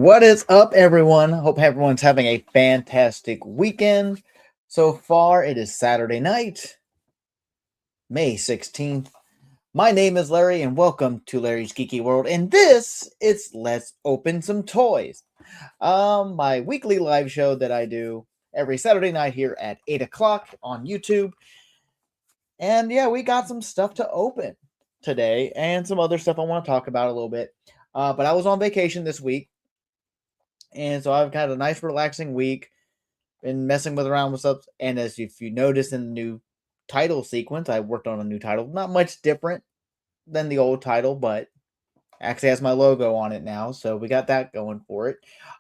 What is up, everyone? Hope everyone's having a fantastic weekend. So far, it is Saturday night, May 16th. My name is Larry, and welcome to Larry's Geeky World. And this is Let's Open Some Toys. My weekly live show that I do every Saturday night here at 8 o'clock on YouTube. And yeah, we got some stuff to open today and some other stuff I want to talk about a little bit. But I was on vacation this week. And so I've had a nice relaxing week, been messing around with stuff. And as if you notice in the new title sequence, I worked on a new title. Not much different than the old title, but actually has my logo on it now. So we got that going for it.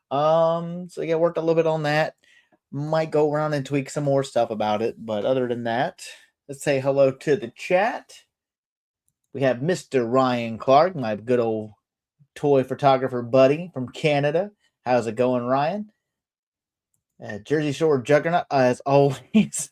So yeah, worked a little bit on that. Might go around and tweak some more stuff about it. But other than that, let's say hello to the chat. We have Mr. Ryan Clark, my good old toy photographer buddy from Canada. How's it going, Ryan? Jersey Shore Juggernaut, as always.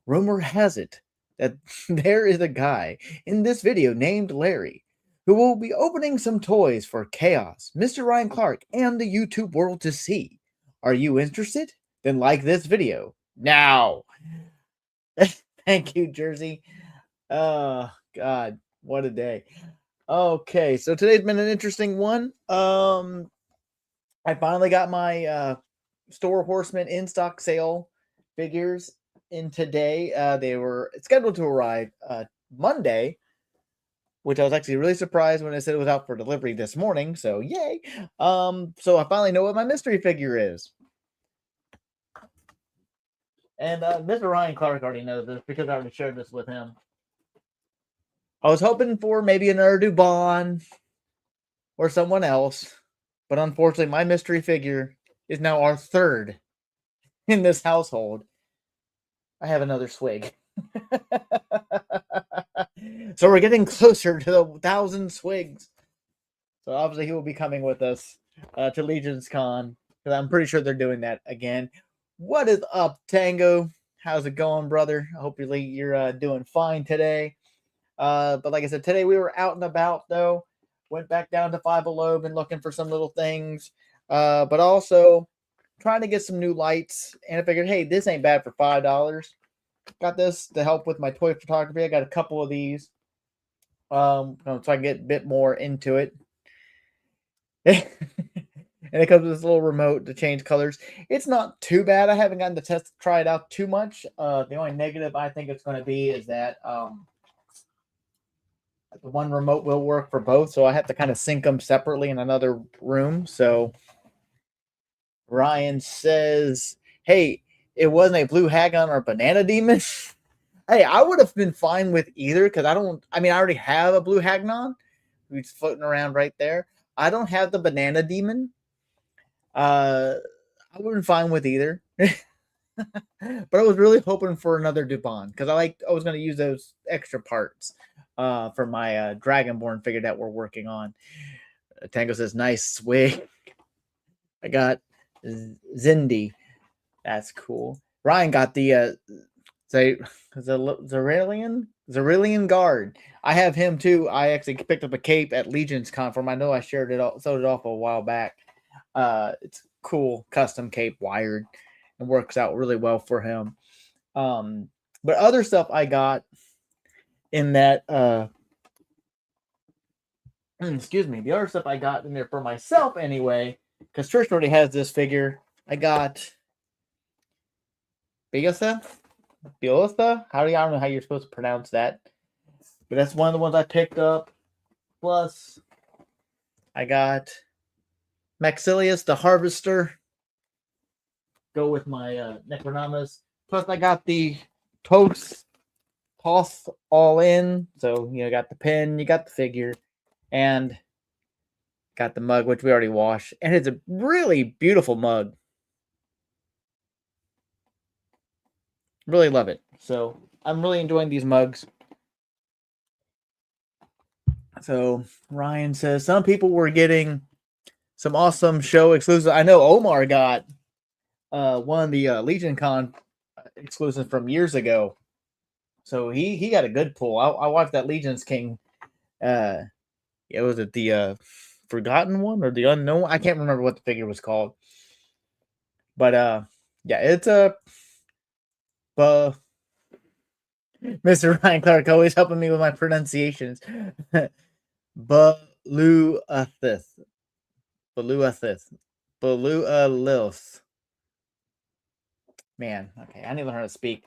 Rumor has it that there is a guy in this video named Larry who will be opening some toys for Chaos, Mr. Ryan Clark, and the YouTube world to see. Are you interested? Then like this video now. Thank you, Jersey. Oh, God, what a day. Okay, so today's been an interesting one. I finally got my Store Horseman in stock sale figures in today. They were scheduled to arrive Monday, which I was actually really surprised when it said it was out for delivery this morning. So yay! So I finally know what my mystery figure is. And Mr. Ryan Clark already knows this because I already shared this with him. I was hoping for maybe another Dubon or someone else. But unfortunately, my mystery figure is now our third in this household. I have another swig. So we're getting closer to the 1,000 swigs. So obviously he will be coming with us to Legion's Con. Because I'm pretty sure they're doing that again. What is up, Tango? How's it going, brother? I hope you're doing fine today. But like I said, today we were out and about, though. Went back down to Five Below, been looking for some little things, but also trying to get some new lights. And I figured, hey, this ain't bad for $5. Got this to help with my toy photography. I got a couple of these, so I can get a bit more into it. And it comes with this little remote to change colors. It's not too bad. I haven't gotten to try it out too much. The only negative I think it's going to be is that the one remote will work for both, so I have to kind of sync them separately in another room. So Ryan says, hey, it wasn't a blue Hagon or banana demon. Hey, I would have been fine with either because I already have a blue Hagnon who's floating around right there. I don't have the banana demon. I would have been fine with either. But I was really hoping for another Dubon because I was going to use those extra parts for my Dragonborn figure that we're working on. Tango says, nice swig. I got Zindi. That's cool. Ryan got the Zerillian Guard. I have him too. I actually picked up a cape at Legion's Con for him. I know I sold it off a while back. It's cool, custom cape, wired, and works out really well for him. But other stuff I got in that excuse me, the other stuff I got in there for myself anyway, because Trish already has this figure. I got Biotha. I don't know how you're supposed to pronounce that, but that's one of the ones I picked up. Plus, I got Maxilius the Harvester. Go with my Necronomus. Plus, I got the Toss all in. So, got the pin, you got the figure, and got the mug, which we already washed. And it's a really beautiful mug. Really love it. So, I'm really enjoying these mugs. So, Ryan says some people were getting some awesome show exclusive. I know Omar got one of the Legion Con exclusive from years ago. So he got a good pull. I watched that Legion's King. It was at the Forgotten One or the Unknown. I can't remember what the figure was called. But yeah, it's a Mr. Ryan Clark always helping me with my pronunciations. Baluathith. Baluathith. Balualis. Man, okay, I need to learn how to speak.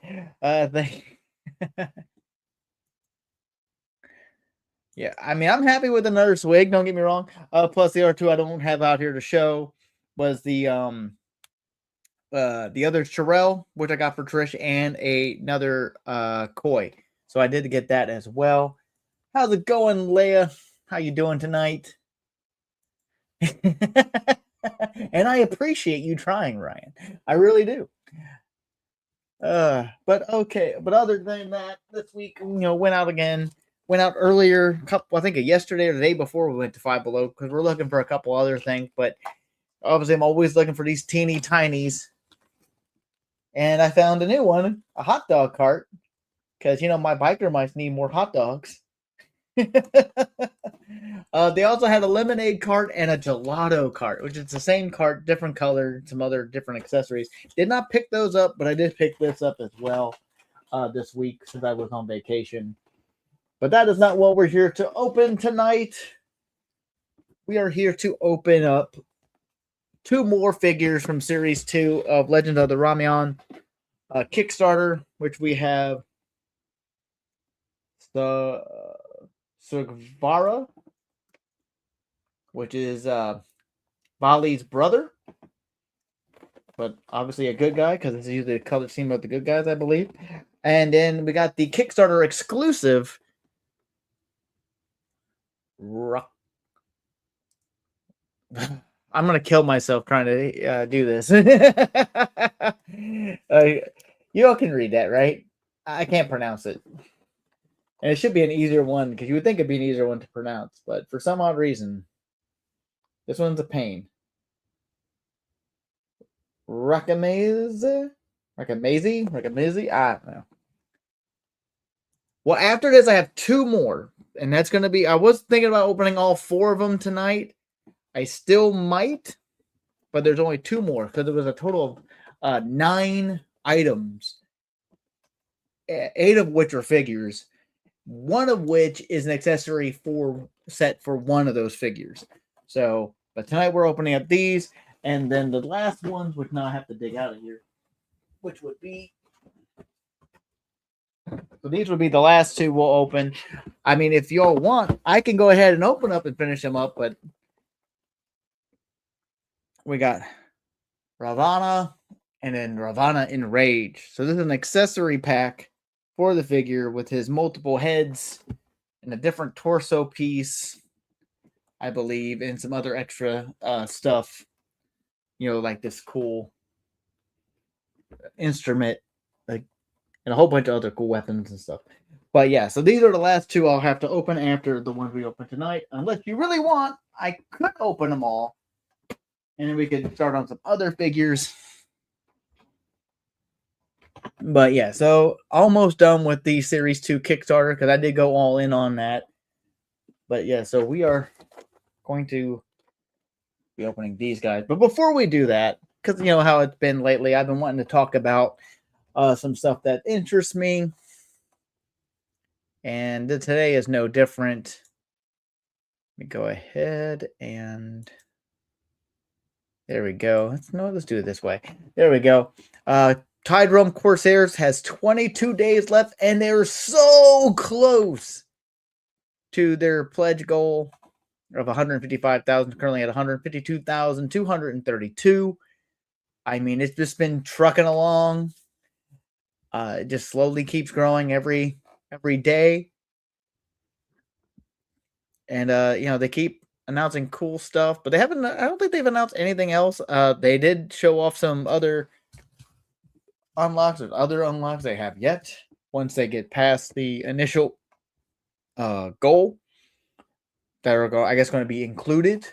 Yeah, I mean, I'm happy with another swig, don't get me wrong. Plus the other two I don't have out here to show was the other Sherelle, which I got for Trish, and another koi. So I did get that as well. How's it going, Leia? How you doing tonight? And I appreciate you trying, Ryan. I really do. But okay. But other than that, this week, went out again. Went out earlier, I think yesterday or the day before we went to Five Below because we're looking for a couple other things. But obviously, I'm always looking for these teeny tinies. And I found a new one, a hot dog cart, because my biker mice need more hot dogs. They also had a lemonade cart and a gelato cart, which is the same cart, different color, some other different accessories. Did not pick those up, but I did pick this up as well this week since I was on vacation. But that is not what we're here to open tonight. We are here to open up 2 more figures from Series 2 of Legend of the Ramayan Kickstarter, which we have the Sugriva, which is Bali's brother, but obviously a good guy because it's usually a color scheme of the good guys, I believe. And then we got the Kickstarter exclusive I'm gonna kill myself trying to do this. You all can read that, right? I can't pronounce it. And it should be an easier one because you would think it'd be an easier one to pronounce, but for some odd reason, this one's a pain. Raqqamayze? Raqqamayze? I don't know. Well, after this, I have 2 more, and that's going to be. I was thinking about opening all 4 of them tonight. I still might, but there's only 2 more because there was a total of 9 items, 8 of which are figures. One of which is an accessory set for one of those figures. So, but tonight we're opening up these, and then the last ones, which now I have to dig out of here, which would be. So these would be the last 2 we'll open. I mean, if y'all want, I can go ahead and open up and finish them up, but we got Ravana and then Ravana Enraged. So this is an accessory pack for the figure with his multiple heads and a different torso piece, I believe, and some other extra stuff, like this cool instrument, like, and a whole bunch of other cool weapons and stuff. But yeah, so these are the last 2 I'll have to open after the ones we open tonight. Unless you really want, I could open them all, and then we could start on some other figures. But yeah, so almost done with the Series 2 Kickstarter because I did go all in on that. But yeah, so we are going to be opening these guys. But before we do that, because how it's been lately, I've been wanting to talk about some stuff that interests me. And today is no different. Let me go ahead and there we go. Let's do it this way. There we go. Tide Realm Corsairs has 22 days left, and they're so close to their pledge goal of 155,000. Currently at 152,232. I mean, it's just been trucking along. It just slowly keeps growing every day, and they keep announcing cool stuff, but they haven't. I don't think they've announced anything else. They did show off some other unlocks or other unlocks they have yet. Once they get past the initial goal, that are I guess going to be included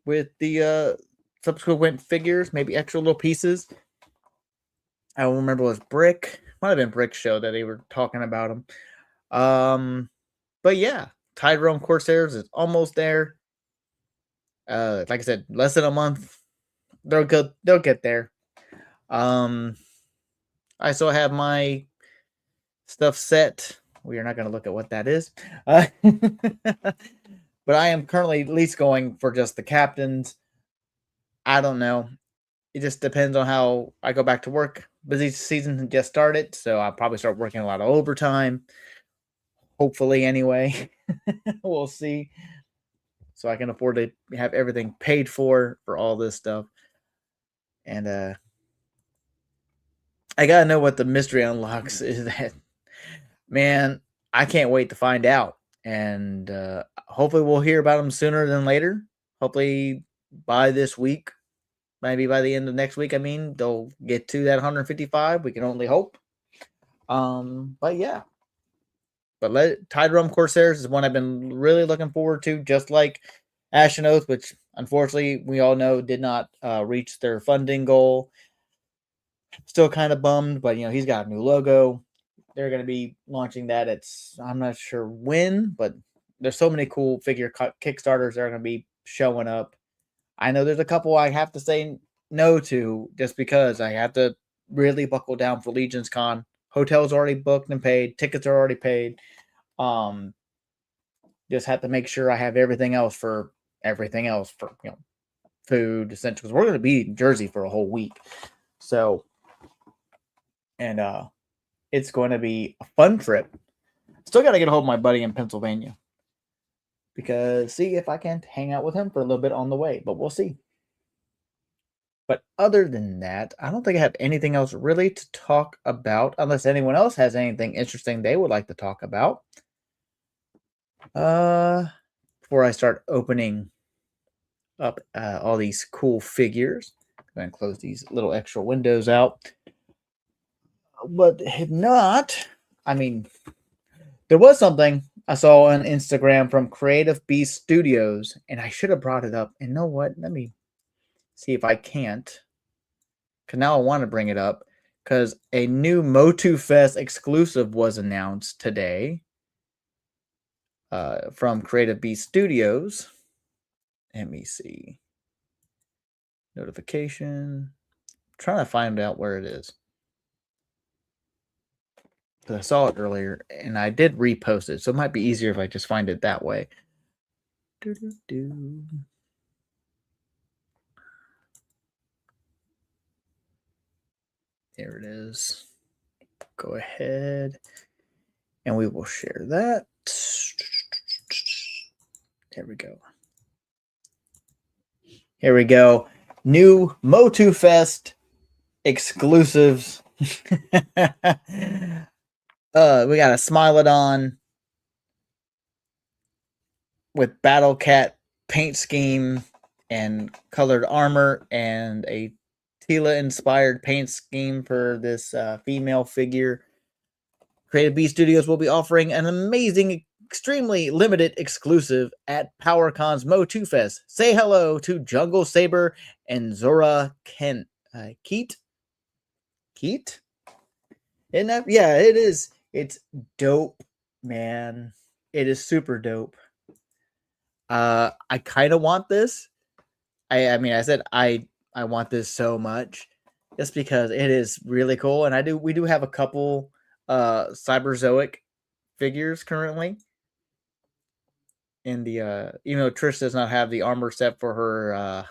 with the subsequent figures, maybe extra little pieces. I don't remember, it was Brick. Might have been Brick's show that they were talking about them. But yeah, Tide Realm Corsairs is almost there. Like I said, less than a month. They'll go. They'll get there. I still have my stuff set. We are not going to look at what that is. But I am currently at least going for just the captains. I don't know. It just depends on how I go back to work. Busy season just started, so I'll probably start working a lot of overtime. Hopefully, anyway. We'll see. So I can afford to have everything paid for all this stuff. And I gotta know what the mystery unlocks is. That, man, I can't wait to find out. And hopefully we'll hear about them sooner than later. Hopefully by this week, maybe by the end of next week. I mean, they'll get to that 155. We can only hope. But yeah. But Tide Realm Corsairs is one I've been really looking forward to, just like Ashen Oath, which unfortunately we all know did not reach their funding goal. Still kind of bummed, but he's got a new logo. They're going to be launching that. I'm not sure when, but there's so many cool figure Kickstarters that are going to be showing up. I know there's a couple I have to say no to just because I have to really buckle down for Legion's Con. Hotel's already booked and paid. Tickets are already paid. Just have to make sure I have everything else for food, essentials. We're going to be in Jersey for a whole week. So, and it's going to be a fun trip. Still got to get a hold of my buddy in Pennsylvania. Because see if I can hang out with him for a little bit on the way. But we'll see. But other than that, I don't think I have anything else really to talk about. Unless anyone else has anything interesting they would like to talk about. Before I start opening up all these cool figures. I'm going to close these little extra windows out. But if not, I mean, there was something I saw on Instagram from Creative Beast Studios, and I should have brought it up. And you know what? Let me see if I can't. Because now I want to bring it up. Because a new Motu Fest exclusive was announced today from Creative Beast Studios. Let me see. Notification. I'm trying to find out where it is. Because I saw it earlier, and I did repost it. So it might be easier if I just find it that way. Doo-doo-doo. There it is. Go ahead. And we will share that. There we go. Here we go. New Motu Fest exclusives. We got a Smilodon with Battle Cat paint scheme and colored armor and a Tila inspired paint scheme for this female figure. Creative Beast Studios will be offering an amazing, extremely limited exclusive at PowerCon's Motu Fest. Say hello to Jungle Saber and Zora Keet. Keet? Isn't that? Yeah, it is. It's dope, man. It is super dope. I kind of want this. I mean, I said I want this so much just because it is really cool. And we do have a couple Cyberzoic figures currently. In the even though Trish does not have the armor set for her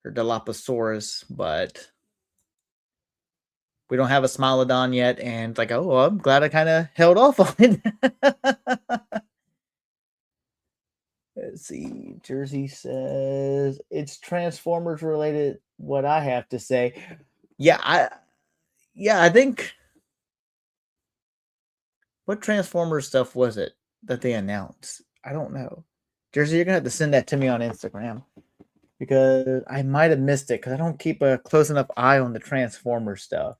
Dilophosaurus, but we don't have a Smilodon yet, and it's like, oh, well, I'm glad I kind of held off on it. Let's see. Jersey says it's Transformers related. What I have to say, yeah, I think what Transformers stuff was it that they announced? I don't know. Jersey, you're gonna have to send that to me on Instagram because I might have missed it because I don't keep a close enough eye on the Transformers stuff.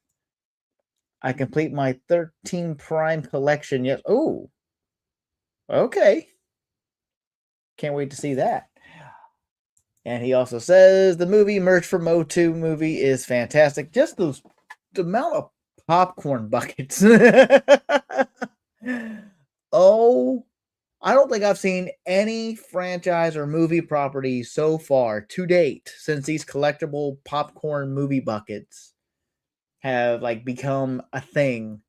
I complete my 13 Prime collection. Yes. Oh, okay. Can't wait to see that. And he also says the movie merch for Motu movie is fantastic. Just the amount of popcorn buckets. Oh, I don't think I've seen any franchise or movie property so far to date since these collectible popcorn movie buckets have like become a thing,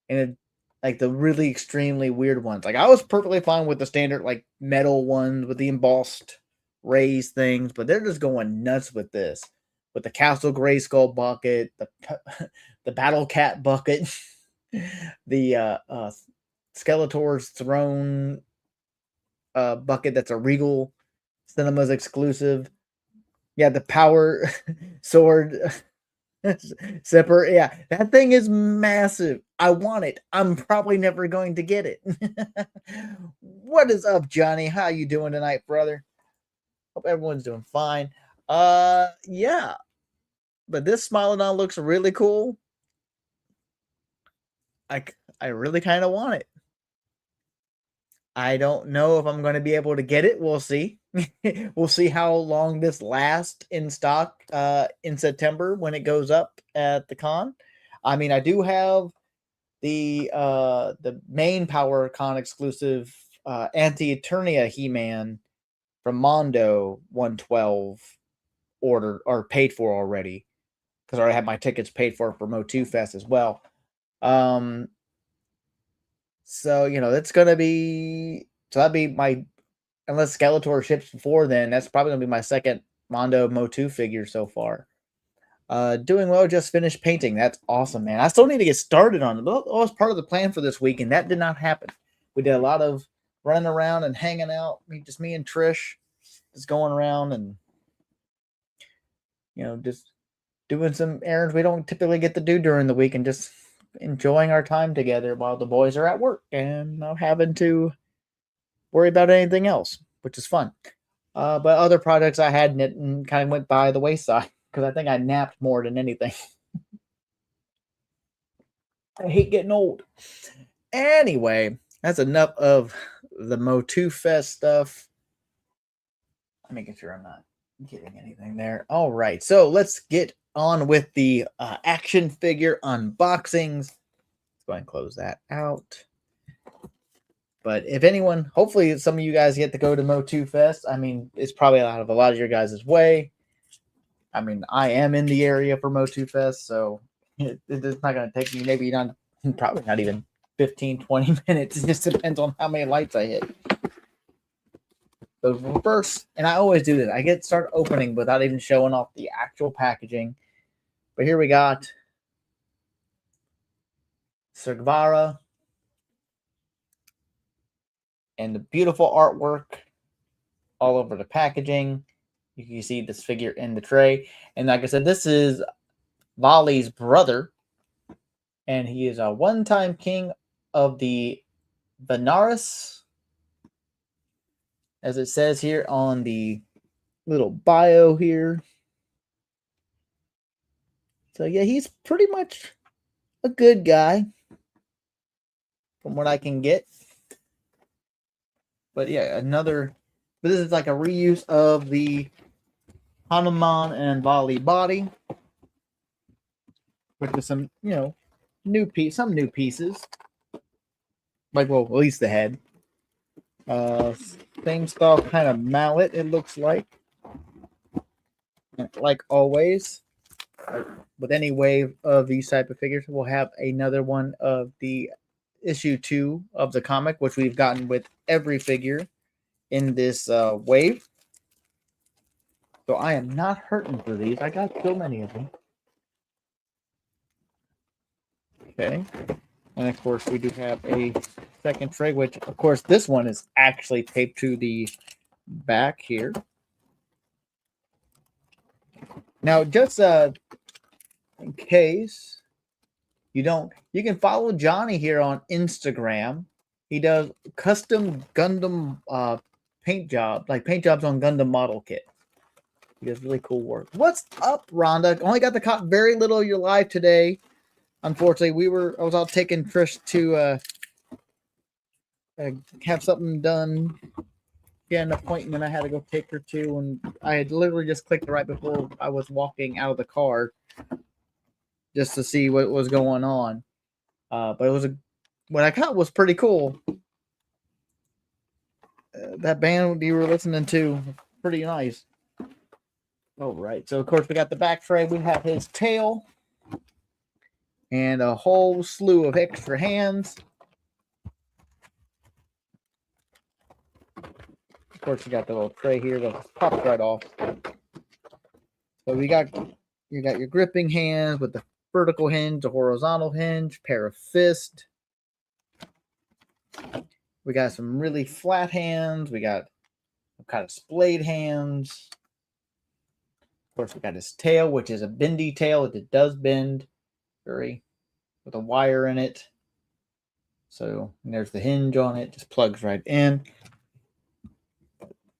and like the really extremely weird ones. Like I was perfectly fine with the standard like metal ones with the embossed raised things, but they're just going nuts with this. With the Castle Grayskull bucket, the Battle Cat bucket, the Skeletor's Throne bucket that's a Regal Cinemas exclusive. Yeah, the Power Sword Zipper. Yeah, that thing is massive. I want it. I'm probably never going to get it. What is up, Johnny? How you doing tonight, brother? Hope everyone's doing fine. Yeah. But this Smilodon looks really cool. I really kind of want it. I don't know if I'm going to be able to get it. We'll see. We'll see how long this lasts in stock in September when it goes up at the con. I mean, I do have the main Power Con exclusive Anti-Eternia He-Man from Mondo 112 ordered or paid for already because I already have my tickets paid for Motu Fest as well. So, you know, that's going to be, so that'd be my, unless Skeletor ships before then, that's probably going to be my second Mondo Motu figure so far. Doing well, just finished painting. That's awesome, man. I still need to get started on it. That was part of the plan for this week, and that did not happen. We did a lot of running around and hanging out. Just me and Trish, just going around and, you know, just doing some errands we don't typically get to do during the week and just enjoying our time together while the boys are at work and not having to worry about anything else, which is fun. But other projects I had and kind of went by the wayside because I think I napped more than anything. I hate getting old. Anyway, that's enough of the Motu Fest stuff. I'm making sure I'm not getting anything there. All right, so let's get on with the action figure unboxings. Let's go ahead and close that out. But if anyone, hopefully some of you guys get to go to Motu Fest. I mean, it's probably out of a lot of your guys' way. I mean, I am in the area for Motu Fest, so it's not going to take me maybe not, probably not even 15, 20 minutes. It just depends on how many lights I hit. So first, and I always do this, I start opening without even showing off the actual packaging. But here we got Sugriva and the beautiful artwork all over the packaging. You can see this figure in the tray. And like I said, this is Vali's brother. And he is a one-time king of the Benares, as it says here on the little bio here. So yeah, he's pretty much a good guy from what I can get. But yeah, but this is like a reuse of the Hanuman and Vali body. With some, you know, some new pieces. Like, well, at least the head. Same style kind of mallet, it looks like. Like always, with any wave of these type of figures, we'll have another one of the issue 2 of the comic, which we've gotten with every figure in this wave. So I am not hurting for these. I got so many of them. Okay. And of course, we do have a second tray, which, of course, this one is actually taped to the back here. Now, just in case you don't, you can follow Johnny here on Instagram. He does custom Gundam paint jobs on Gundam model kit. He does really cool work. What's up, Rhonda? Only got to caught very little of your live today. Unfortunately, I was out taking Trish to have something done. She had an appointment I had to go take her to, and I had literally just clicked right before I was walking out of the car just to see what was going on. But what I caught was pretty cool. that band you were listening to. Pretty nice. All right. So, of course, we got the back tray. We have his tail and a whole slew of extra hands. Of course, you got the little tray here that pops right off. So you got your gripping hands with the vertical hinge, the horizontal hinge, pair of fists. We got some really flat hands. We got some kind of splayed hands. Of course, we got his tail, which is a bendy tail. It does bend, with a wire in it. So there's the hinge on it. Just plugs right in.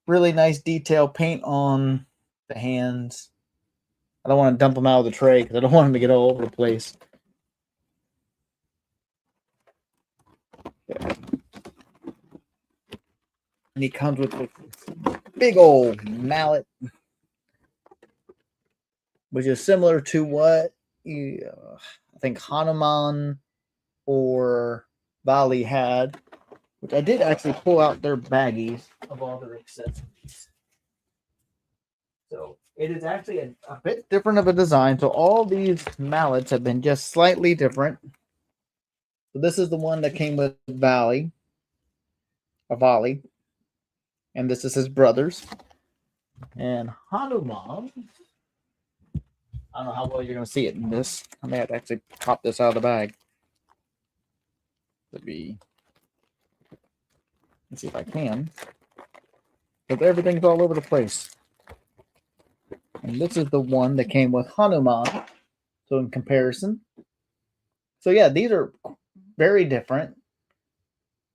Really nice detail paint on the hands. I don't want to dump them out of the tray because I don't want them to get all over the place. Yeah. And he comes with this big old mallet, which is similar to what I think Hanuman or Bali had, which I did actually pull out their baggies of all their accessories. So it is actually a bit different of a design. So all these mallets have been just slightly different. So this is the one that came with Bali, and this is his brothers. And Hanuman, I don't know how well you're going to see it in this. I may have to actually pop this out of the bag. Let's see if I can. But everything's all over the place. And this is the one that came with Hanuman. So in comparison. So yeah, these are very different,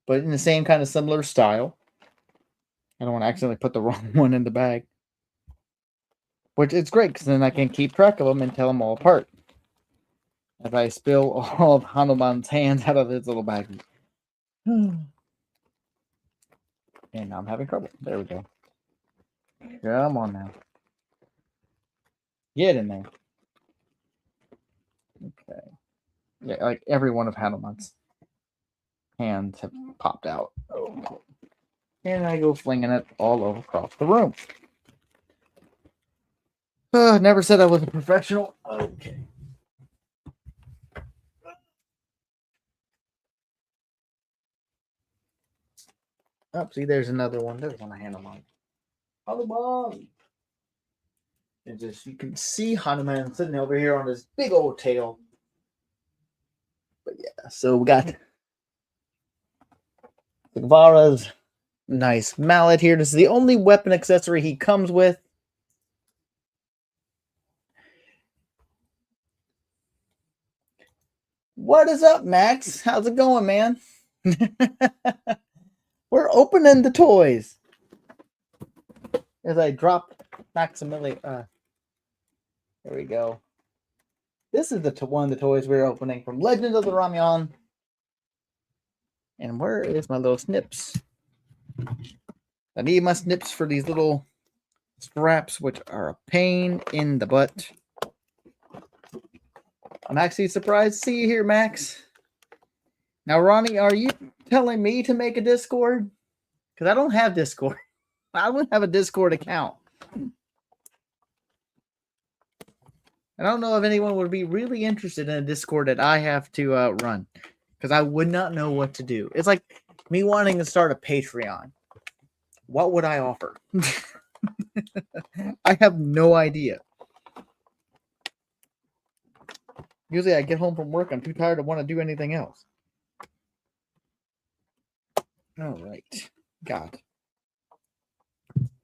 but in the same kind of similar style. I don't want to accidentally put the wrong one in the bag. Which is great, because then I can keep track of them and tell them all apart. As I spill all of Hanuman's hands out of his little bag. And now I'm having trouble. There we go. Come on now. Get in there. Okay. Yeah, like every one of Hanuman's hands have popped out. Okay. And I go flinging it all over across the room. Never said I was a professional. Okay. Oh, see, there's another one. There's one I Hanuman. Hanuman! And just, you can see Hanuman sitting over here on his big old tail. But yeah, so we got Sugriva's nice mallet here. This is the only weapon accessory he comes with. What is up, Max? How's it going, man? We're opening the toys. As I drop Maximilian. There we go. This is the one of the toys we're opening from Legend of the Ramayan. And where is my little snips? I need my snips for these little straps, which are a pain in the butt. I'm actually surprised to see you here, Max. Now, Ronnie, are you telling me to make a Discord? Because I don't have Discord. I don't have a Discord account. I don't know if anyone would be really interested in a Discord that I have to run. Because I would not know what to do. It's like me wanting to start a Patreon. What would I offer? I have no idea. Usually I get home from work, I'm too tired to want to do anything else. All right. God.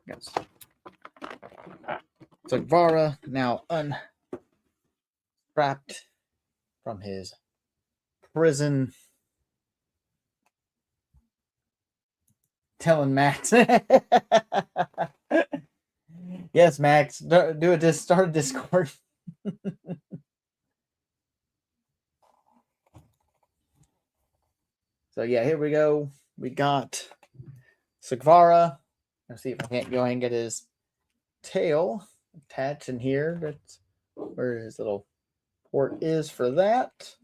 Yes. So Vara now unstrapped from his prison. Telling Max. Yes, Max. Do it. Just start a Discord. So yeah, here we go. We got Sugriva. Let's see if I can't go ahead and get his tail attached in here. That's where his little port is for that.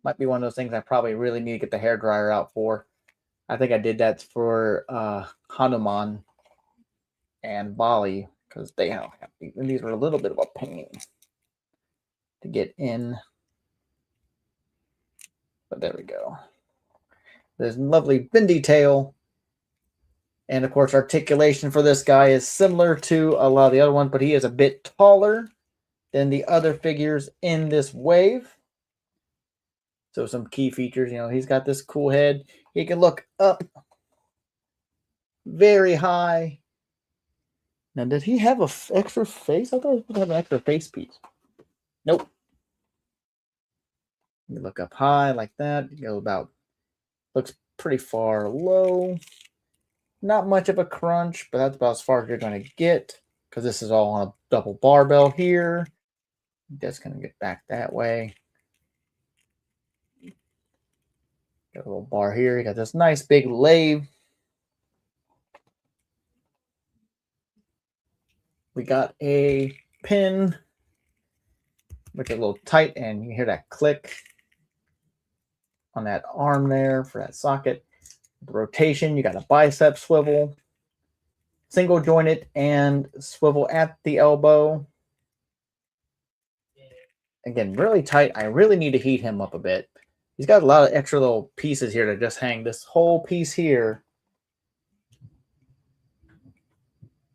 Might be one of those things I probably really need to get the hairdryer out for. I think I did that for Hanuman and Bali because they have these were a little bit of a pain to get in. But there we go. There's lovely bendy tail. And of course, articulation for this guy is similar to a lot of the other ones, but he is a bit taller than the other figures in this wave. So some key features, he's got this cool head. He can look up very high. Now, did he have an extra face? I thought he was supposed to have an extra face piece. Nope. You look up high like that. You go about, looks pretty far low. Not much of a crunch, but that's about as far as you're going to get because this is all on a double barbell here. That's going to get back that way. Got a little bar here. You got this nice big lathe. We got a pin, make it a little tight, and you hear that click on that arm there for that socket. The rotation, you got a bicep swivel, single jointed and swivel at the elbow. Again, really tight. I really need to heat him up a bit. He's got a lot of extra little pieces here to just hang. This whole piece here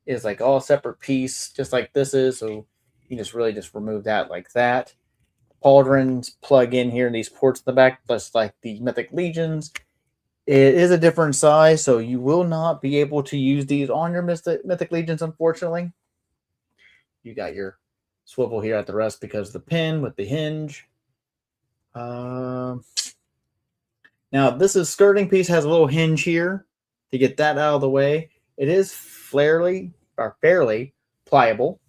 is like all separate piece, just like this is. So you just really just remove that like that. Pauldrons plug in here in these ports in the back, just like the Mythic Legions. It is a different size, so you will not be able to use these on your Mythic Legions, unfortunately. You got your swivel here at the rest because of the pin with the hinge. Now, this is skirting piece has a little hinge here to get that out of the way. It is fairly pliable.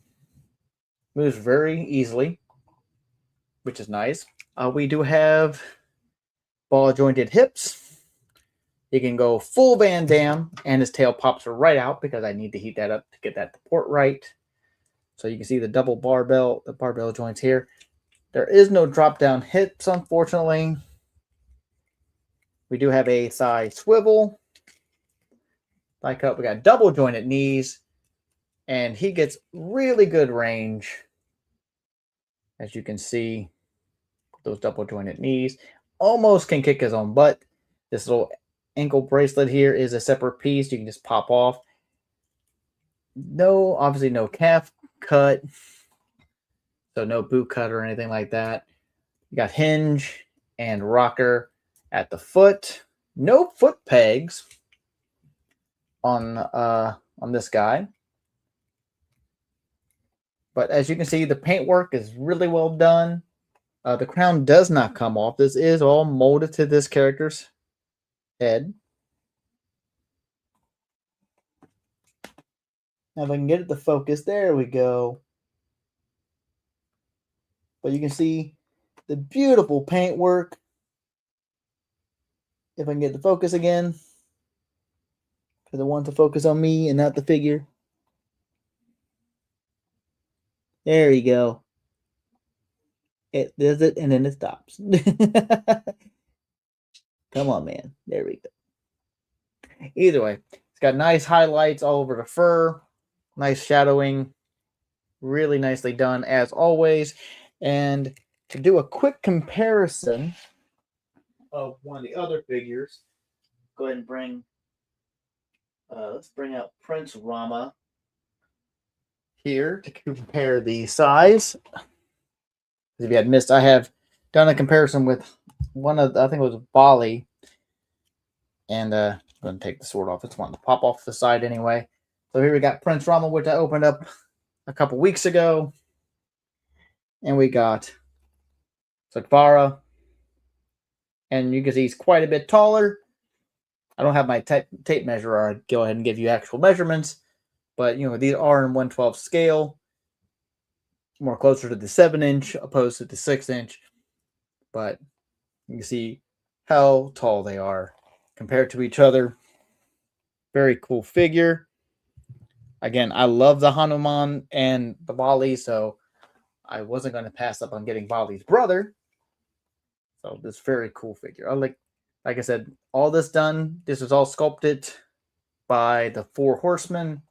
Moves very easily, which is nice. We do have ball jointed hips. He can go full Van Damme, and his tail pops right out because I need to heat that up to get that to port right. So you can see the double barbell, the barbell joints here. There is no drop down hips, unfortunately. We do have a thigh swivel. Thigh cut. We got double jointed knees, and he gets really good range. As you can see, those double jointed knees. Almost can kick his own butt. This little ankle bracelet here is a separate piece. You can just pop off. No, obviously no calf cut. So no boot cut or anything like that. You got hinge and rocker at the foot. No foot pegs on this guy. But as you can see, the paintwork is really well done. The crown does not come off. This is all molded to this character's head. Now if I can get it to focus, there we go. But you can see the beautiful paintwork. If I can get the focus again, because I want to focus on me and not the figure. There you go. It does it and then it stops. Come on, man. There we go. Either way, it's got nice highlights all over the fur. Nice shadowing. Really nicely done as always. And to do a quick comparison of one of the other figures, go ahead and bring, let's bring out Prince Rama here to compare the size. If you had missed, I have done a comparison with one of, I think it was Bali. And I'm going to take the sword off. It's one to pop off the side anyway. So here we got Prince Rama, which I opened up a couple weeks ago. And we got Sugriva. And you can see he's quite a bit taller. I don't have my tape measure. I'd go ahead and give you actual measurements. But, these are in 1/12 scale. More closer to the 7-inch opposed to the 6-inch. But you can see how tall they are compared to each other. Very cool figure. Again, I love the Hanuman and the Bali, so I wasn't going to pass up on getting Bali's brother. So this very cool figure. Like I said, all this done. This was all sculpted by the 4 Horsemen.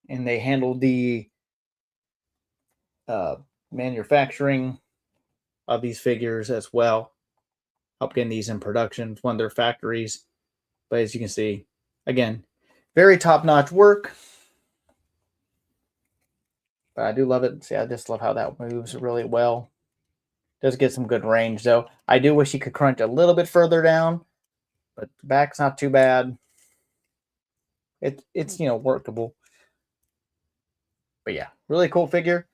And they handled the manufacturing of these figures as well. Help getting these in production. It's one of their factories. But as you can see, again, very top-notch work. But I do love it. See, I just love how that moves really well. Does get some good range, though. I do wish he could crunch a little bit further down, but the back's not too bad. It's workable. But yeah, really cool figure.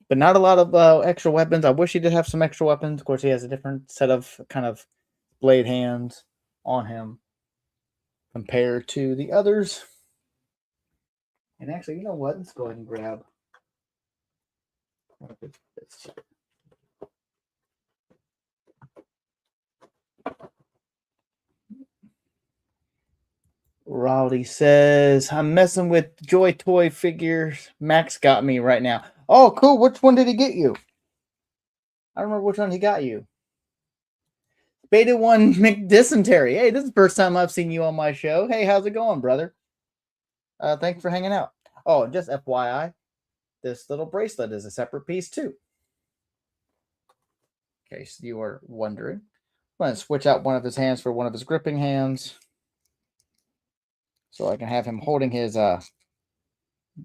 But not a lot of extra weapons. I wish he did have some extra weapons. Of course, he has a different set of kind of blade hands on him compared to the others. And actually, you know what? Let's go ahead and grab this. Rowdy says, I'm messing with Joy Toy figures. Max got me right now. Oh, cool. Which one did he get you? I don't remember which one he got you. Beta 1 McDysentery. Hey, this is the first time I've seen you on my show. Hey, how's it going, brother? Thanks for hanging out. Oh, just FYI, this little bracelet is a separate piece too. In case you are wondering. I'm going to switch out one of his hands for one of his gripping hands. So I can have him holding his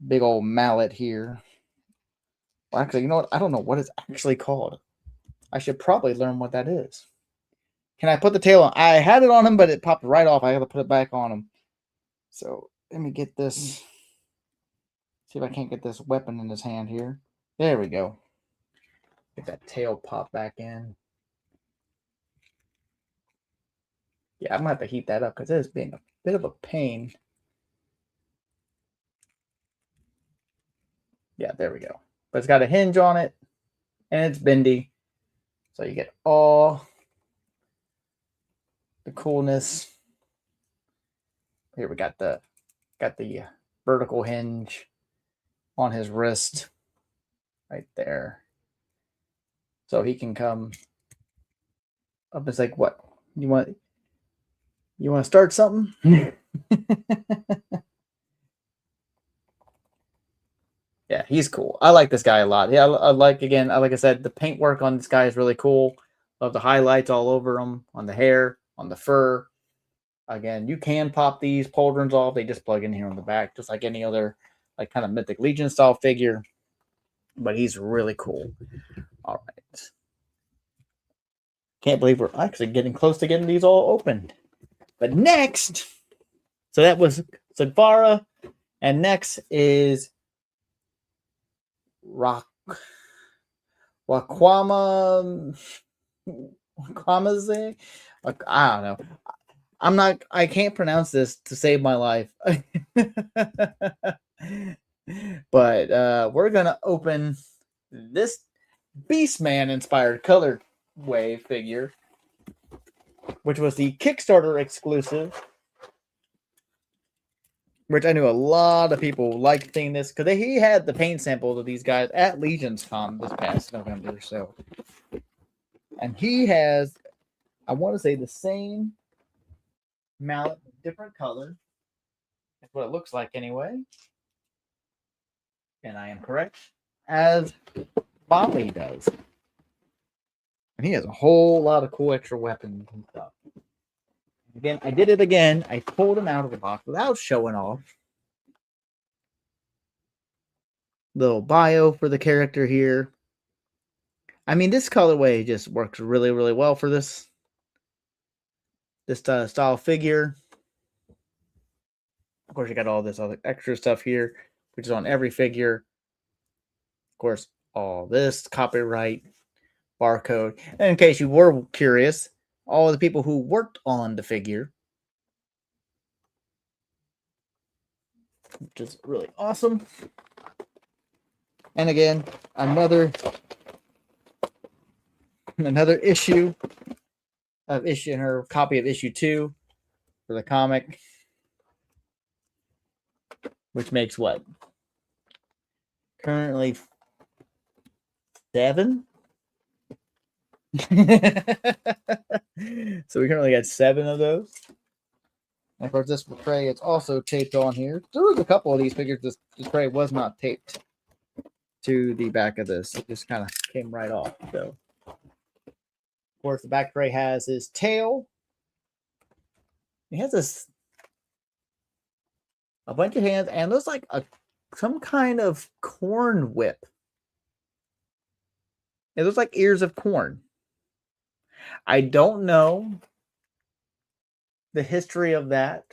big old mallet here. Well, actually, you know what? I don't know what it's actually called. I should probably learn what that is. Can I put the tail on? I had it on him, but it popped right off. I got to put it back on him. So let me get this. See if I can't get this weapon in his hand here. There we go. Get that tail pop back in. Yeah, I'm going to have to heat that up because it is being a bit of a pain. Yeah, there we go. But it's got a hinge on it, and it's bendy. So you get all the coolness. Here we got the vertical hinge on his wrist right there. So he can come up. It's like, what? You want to start something? Yeah, he's cool. I like this guy a lot. Yeah, like I said, the paint work on this guy is really cool. Love the highlights all over him, on the hair, on the fur. Again, you can pop these pauldrons off. They just plug in here on the back, just like any other like kind of Mythic Legion style figure. But he's really cool. All right. Can't believe we're actually getting close to getting these all opened. But next, so that was Sugriva, and next is Raqqamayze. I don't know. I can't pronounce this to save my life. But we're gonna open this Beastman inspired colorway figure, which was the Kickstarter exclusive, which I knew a lot of people liked seeing this because he had the paint samples of these guys at Legion's Con this past November. So, and he has, I want to say, the same mallet, different color. That's what it looks like anyway. And I am correct, as Bali does. And he has a whole lot of cool extra weapons and stuff. Again, I did it again. I pulled him out of the box without showing off. Little bio for the character here. I mean, this colorway just works really, really well for this style figure. Of course, you got all this other extra stuff here, which is on every figure. Of course, all this copyright, barcode. And in case you were curious, all the people who worked on the figure, which is really awesome. And again, another issue of her copy of issue 2 for the comic, which makes what? Currently 7. So we currently got 7 of those. And of course, this tray is also taped on here. There was a couple of these figures. This tray was not taped to the back of this. It just kind of came right off. So, of course, the back tray has his tail. He has a bunch of hands, and looks like some kind of corn whip. It looks like ears of corn. I don't know the history of that.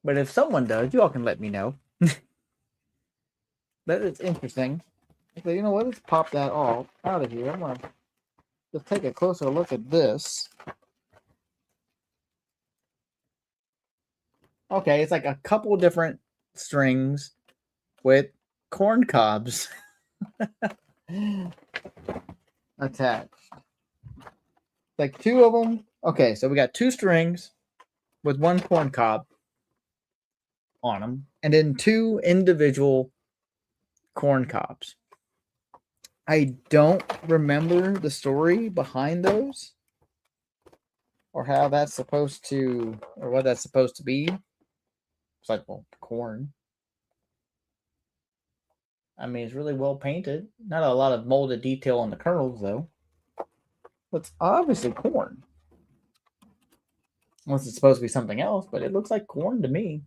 But if someone does, you all can let me know. That is interesting. So, you know what? Let's pop that all out of here. I'm going to just take a closer look at this. Okay, it's like a couple different strings with corn cobs attached. Like 2 of them. Okay, so we got 2 strings with 1 corn cob on them, and then 2 individual corn cobs. I don't remember the story behind those, or how that's supposed to, or what that's supposed to be. It's like, well, corn. I mean, it's really well painted. Not a lot of molded detail on the kernels, though. But it's obviously corn. Unless it's supposed to be something else, but it looks like corn to me.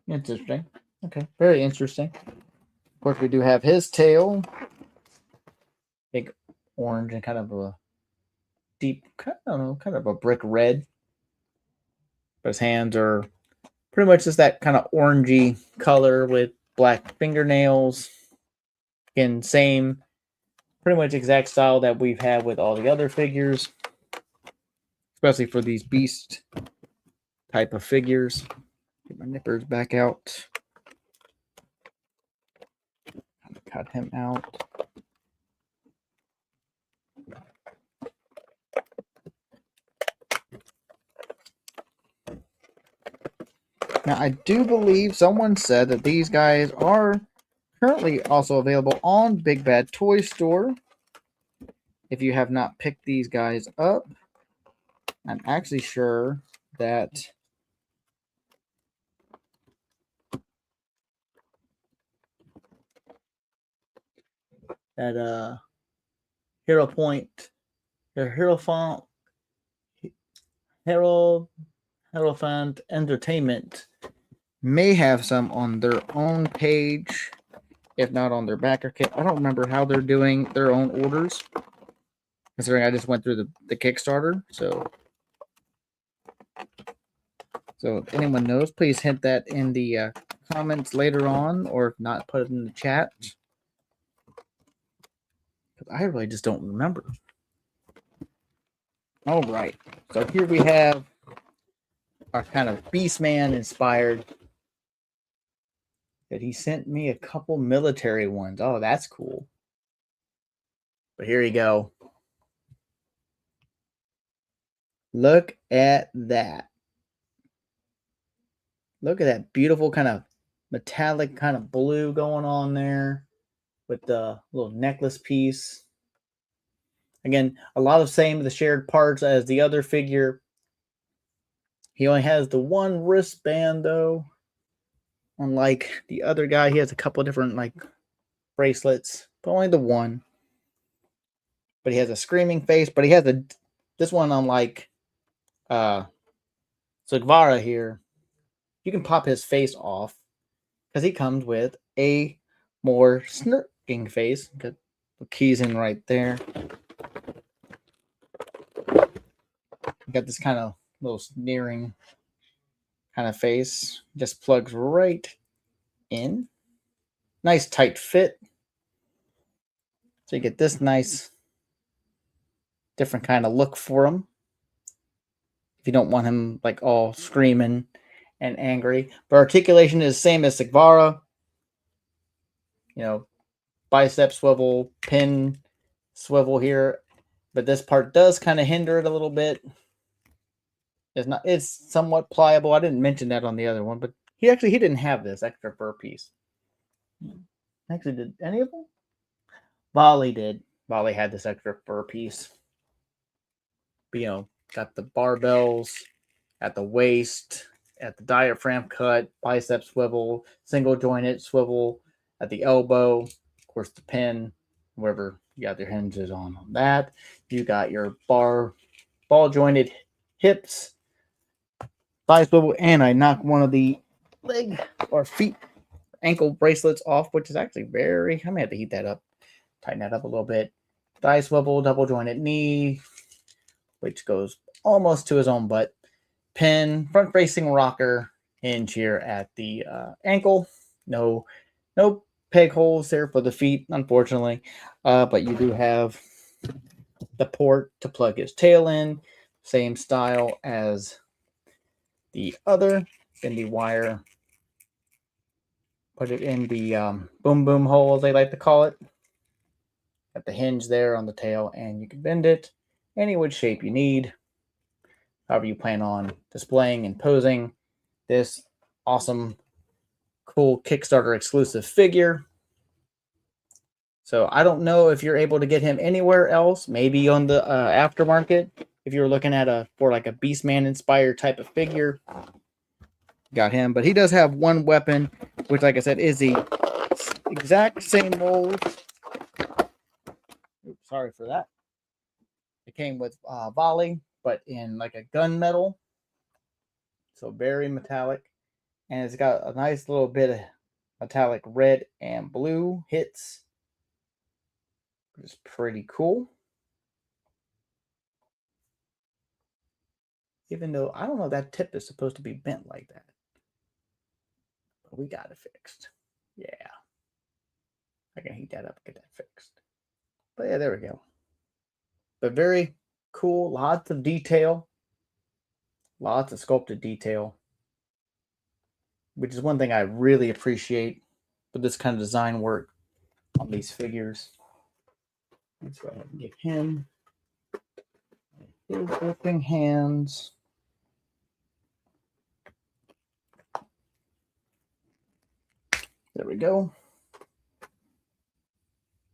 Interesting. Okay, very interesting. Of course, we do have his tail. Big orange and kind of a deep, I don't know, kind of a brick red. But his hands are pretty much just that kind of orangey color with black fingernails. Again, same, pretty much exact style that we've had with all the other figures. Especially for these beast type of figures. Get my nippers back out. Cut him out. Now, I do believe someone said that these guys are currently also available on Big Bad Toy Store. If you have not picked these guys up, I'm actually sure that Hero Point, Hierophant Entertainment may have some on their own page, if not on their backer kit. I don't remember how they're doing their own orders, considering I just went through the Kickstarter. So if anyone knows, please hint that in the comments later on, or if not, put it in the chat. Because I really just don't remember. All right, so here we have our kind of Beastman inspired. That he sent me a couple military ones. Oh, that's cool. But here you go. Look at that. Look at that beautiful kind of metallic kind of blue going on there with the little necklace piece. Again, a lot of the shared parts as the other figure. He only has the one wristband, though. Unlike the other guy, he has a couple different like bracelets, but only the one. But he has a screaming face. But he has this one, unlike Sugriva here, you can pop his face off because he comes with a more smirking face. Got the keys in right there. Got this kind of little sneering kind of face. Just plugs right in. Nice tight fit. So you get this nice different kind of look for him. If you don't want him like all screaming and angry. But articulation is the same as Sugriva. You know, bicep swivel, pin swivel here. But this part does kind of hinder it a little bit. It's somewhat pliable. I didn't mention that on the other one, but he didn't have this extra fur piece. Actually, did any of them? Volley did. Volley had this extra fur piece. But, you know, got the barbells at the waist, at the diaphragm cut, bicep swivel, single jointed swivel at the elbow. Of course, the pin, wherever you got your hinges on that. You got your ball jointed hips, thigh swivel, and I knocked one of the leg or feet ankle bracelets off, which is actually very, I may have to heat that up, tighten that up a little bit. Thigh swivel, double jointed knee, which goes almost to his own butt. Pin, front facing rocker hinge here at the ankle. No peg holes there for the feet, unfortunately. But you do have the port to plug his tail in. Same style as the other. Bendy wire. Put it in the boom boom hole, as they like to call it. Got the hinge there on the tail, and you can bend it any which shape you need. However you plan on displaying and posing this awesome, cool Kickstarter exclusive figure. So I don't know if you're able to get him anywhere else, maybe on the aftermarket. If you're looking at for like a Beastman inspired type of figure, got him. But he does have one weapon, which, like I said, is the exact same mold. Oops, sorry for that. It came with volley, but in like a gunmetal. So very metallic. And it's got a nice little bit of metallic red and blue hits. Which is pretty cool. Even though I don't know, that tip is supposed to be bent like that. But we got it fixed. Yeah. I can heat that up and get that fixed. But yeah, there we go. But very cool. Lots of detail. Lots of sculpted detail. Which is one thing I really appreciate with this kind of design work on these figures. Let's go ahead and get him his open hands. There we go.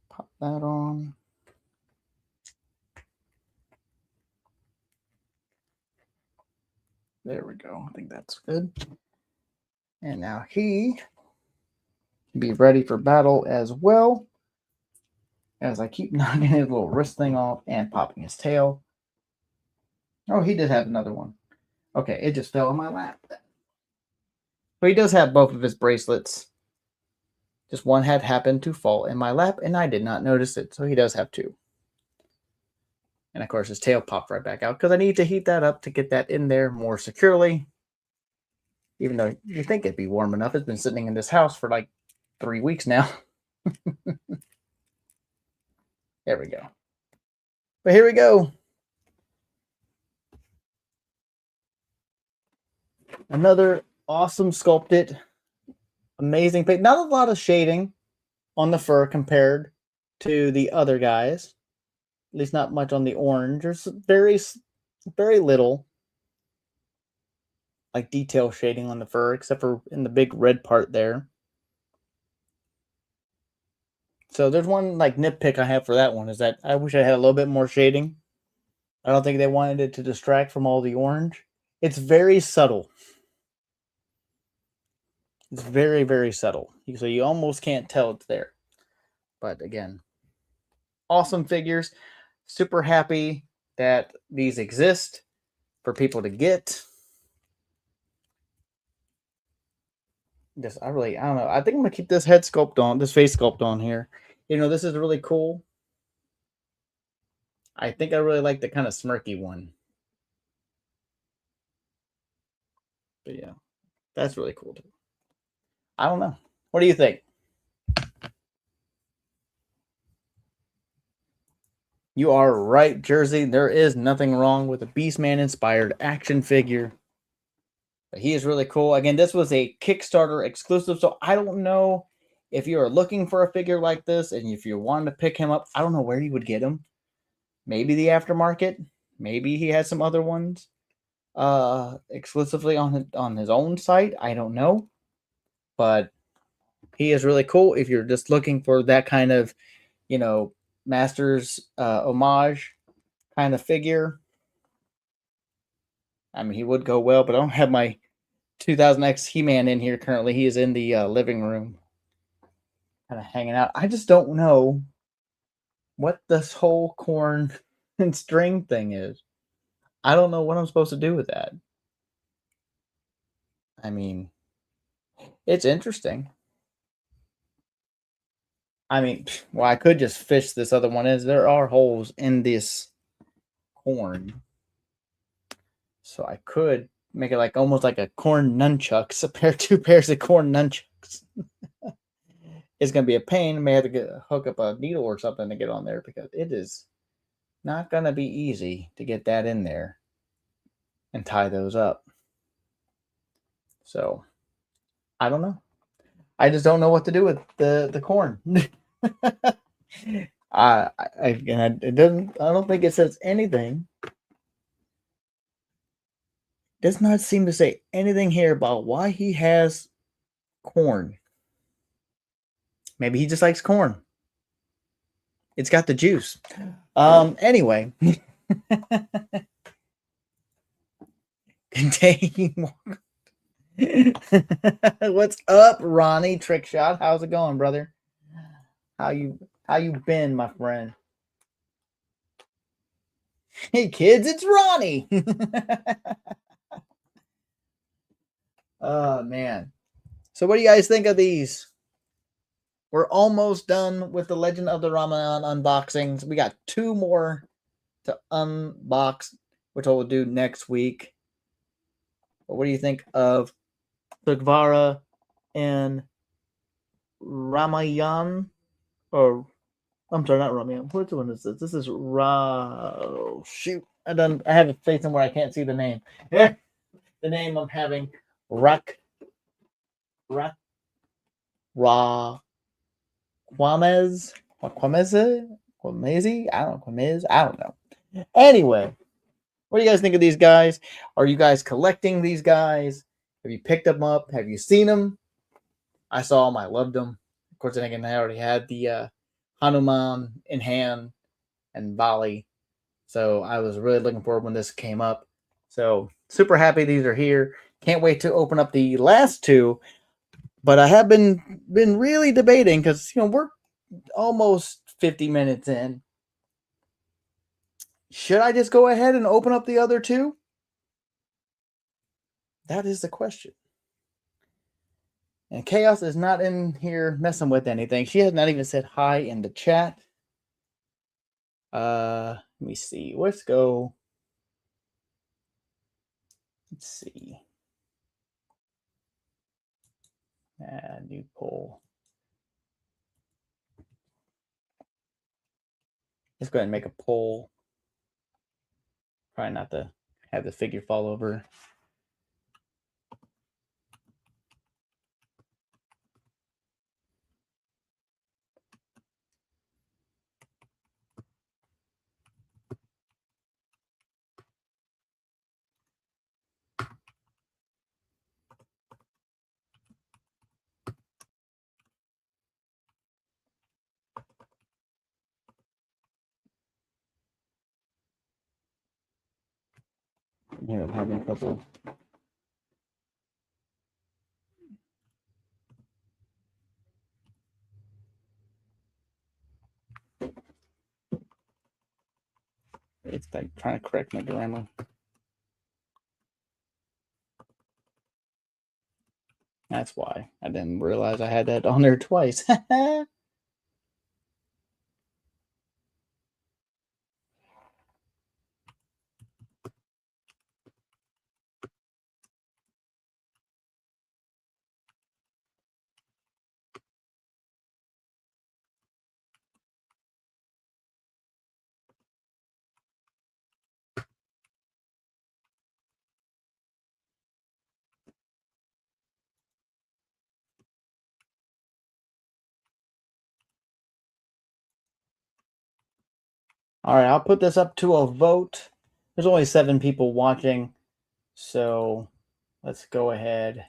Pop that on. There we go. I think that's good. And now he can be ready for battle as well. As I keep knocking his little wrist thing off and popping his tail. Oh, he did have another one. Okay, it just fell in my lap. But he does have both of his bracelets. Just one had happened to fall in my lap, and I did not notice it. So he does have two. And of course, his tail popped right back out because I need to heat that up to get that in there more securely. Even though you think it'd be warm enough. It's been sitting in this house for like 3 weeks now. There we go. But here we go. Another awesome sculpted, amazing pig. Not a lot of shading on the fur compared to the other guys. At least not much on the orange. There's very little like detail shading on the fur, except for in the big red part there. So there's one like nitpick I have for that one, is that I wish I had a little bit more shading. I don't think they wanted it to distract from all the orange. It's very subtle. It's very, very subtle. So you almost can't tell it's there. But again, awesome figures. Super happy that these exist for people to get. I don't know. I think I'm going to keep this head sculpt on, this face sculpt on here. You know, this is really cool. I think I really like the kind of smirky one. But yeah, that's really cool too. I don't know. What do you think? You are right, Jersey. There is nothing wrong with a Beastman inspired action figure. But he is really cool. Again, this was a Kickstarter exclusive, so I don't know if you are looking for a figure like this and if you wanted to pick him up. I don't know where you would get him. Maybe the aftermarket. Maybe he has some other ones exclusively on his own site. I don't know. But he is really cool. If you're just looking for that kind of, Masters homage kind of figure, I mean, he would go well, but I don't have my 2000X He-Man in here currently. He is in the living room, kind of hanging out. I just don't know what this whole corn and string thing is. I don't know what I'm supposed to do with that. I mean, it's interesting. I mean, well, I could just fish this other one in. There are holes in this corn. So I could make it like almost like a corn nunchucks, two pairs of corn nunchucks. It's going to be a pain. I may have to hook up a needle or something to get on there because it is not going to be easy to get that in there and tie those up. So I don't know. I just don't know what to do with the corn. It doesn't. I don't think it says anything. Does not seem to say anything here about why he has corn. Maybe he just likes corn. It's got the juice. Anyway. What's up, Ronnie Trickshot? How's it going, brother? How you been, my friend? Hey kids, it's Ronnie. Oh man. So what do you guys think of these? We're almost done with the Legend of the Ramayan unboxings. We got 2 more to unbox, which I will do next week. But what do you think of Sugriva and Ramayan? Or I'm sorry, not Ramayan. Which one is this? This is shoot. I have it facing where I can't see the name. Yeah. The name I'm having Raqqamayze. I don't know. Anyway, what do you guys think of these guys? Are you guys collecting these guys? Have you picked them up? Have you seen them? I saw them. I loved them. Of course, then again, I already had the Hanuman in hand and Bali. So I was really looking forward when this came up. So super happy these are here. Can't wait to open up the last 2. But I have been really debating because we're almost 50 minutes in. Should I just go ahead and open up the other 2? That is the question. And Chaos is not in here messing with anything. She has not even said hi in the chat. Let me see. Let's go. Let's see. New poll. Let's go ahead and make a poll. Try not to have the figure fall over. I'm having a couple. It's like trying to correct my grammar. That's why I didn't realize I had that on there twice. All right, I'll put this up to a vote. There's only 7 people watching, so let's go ahead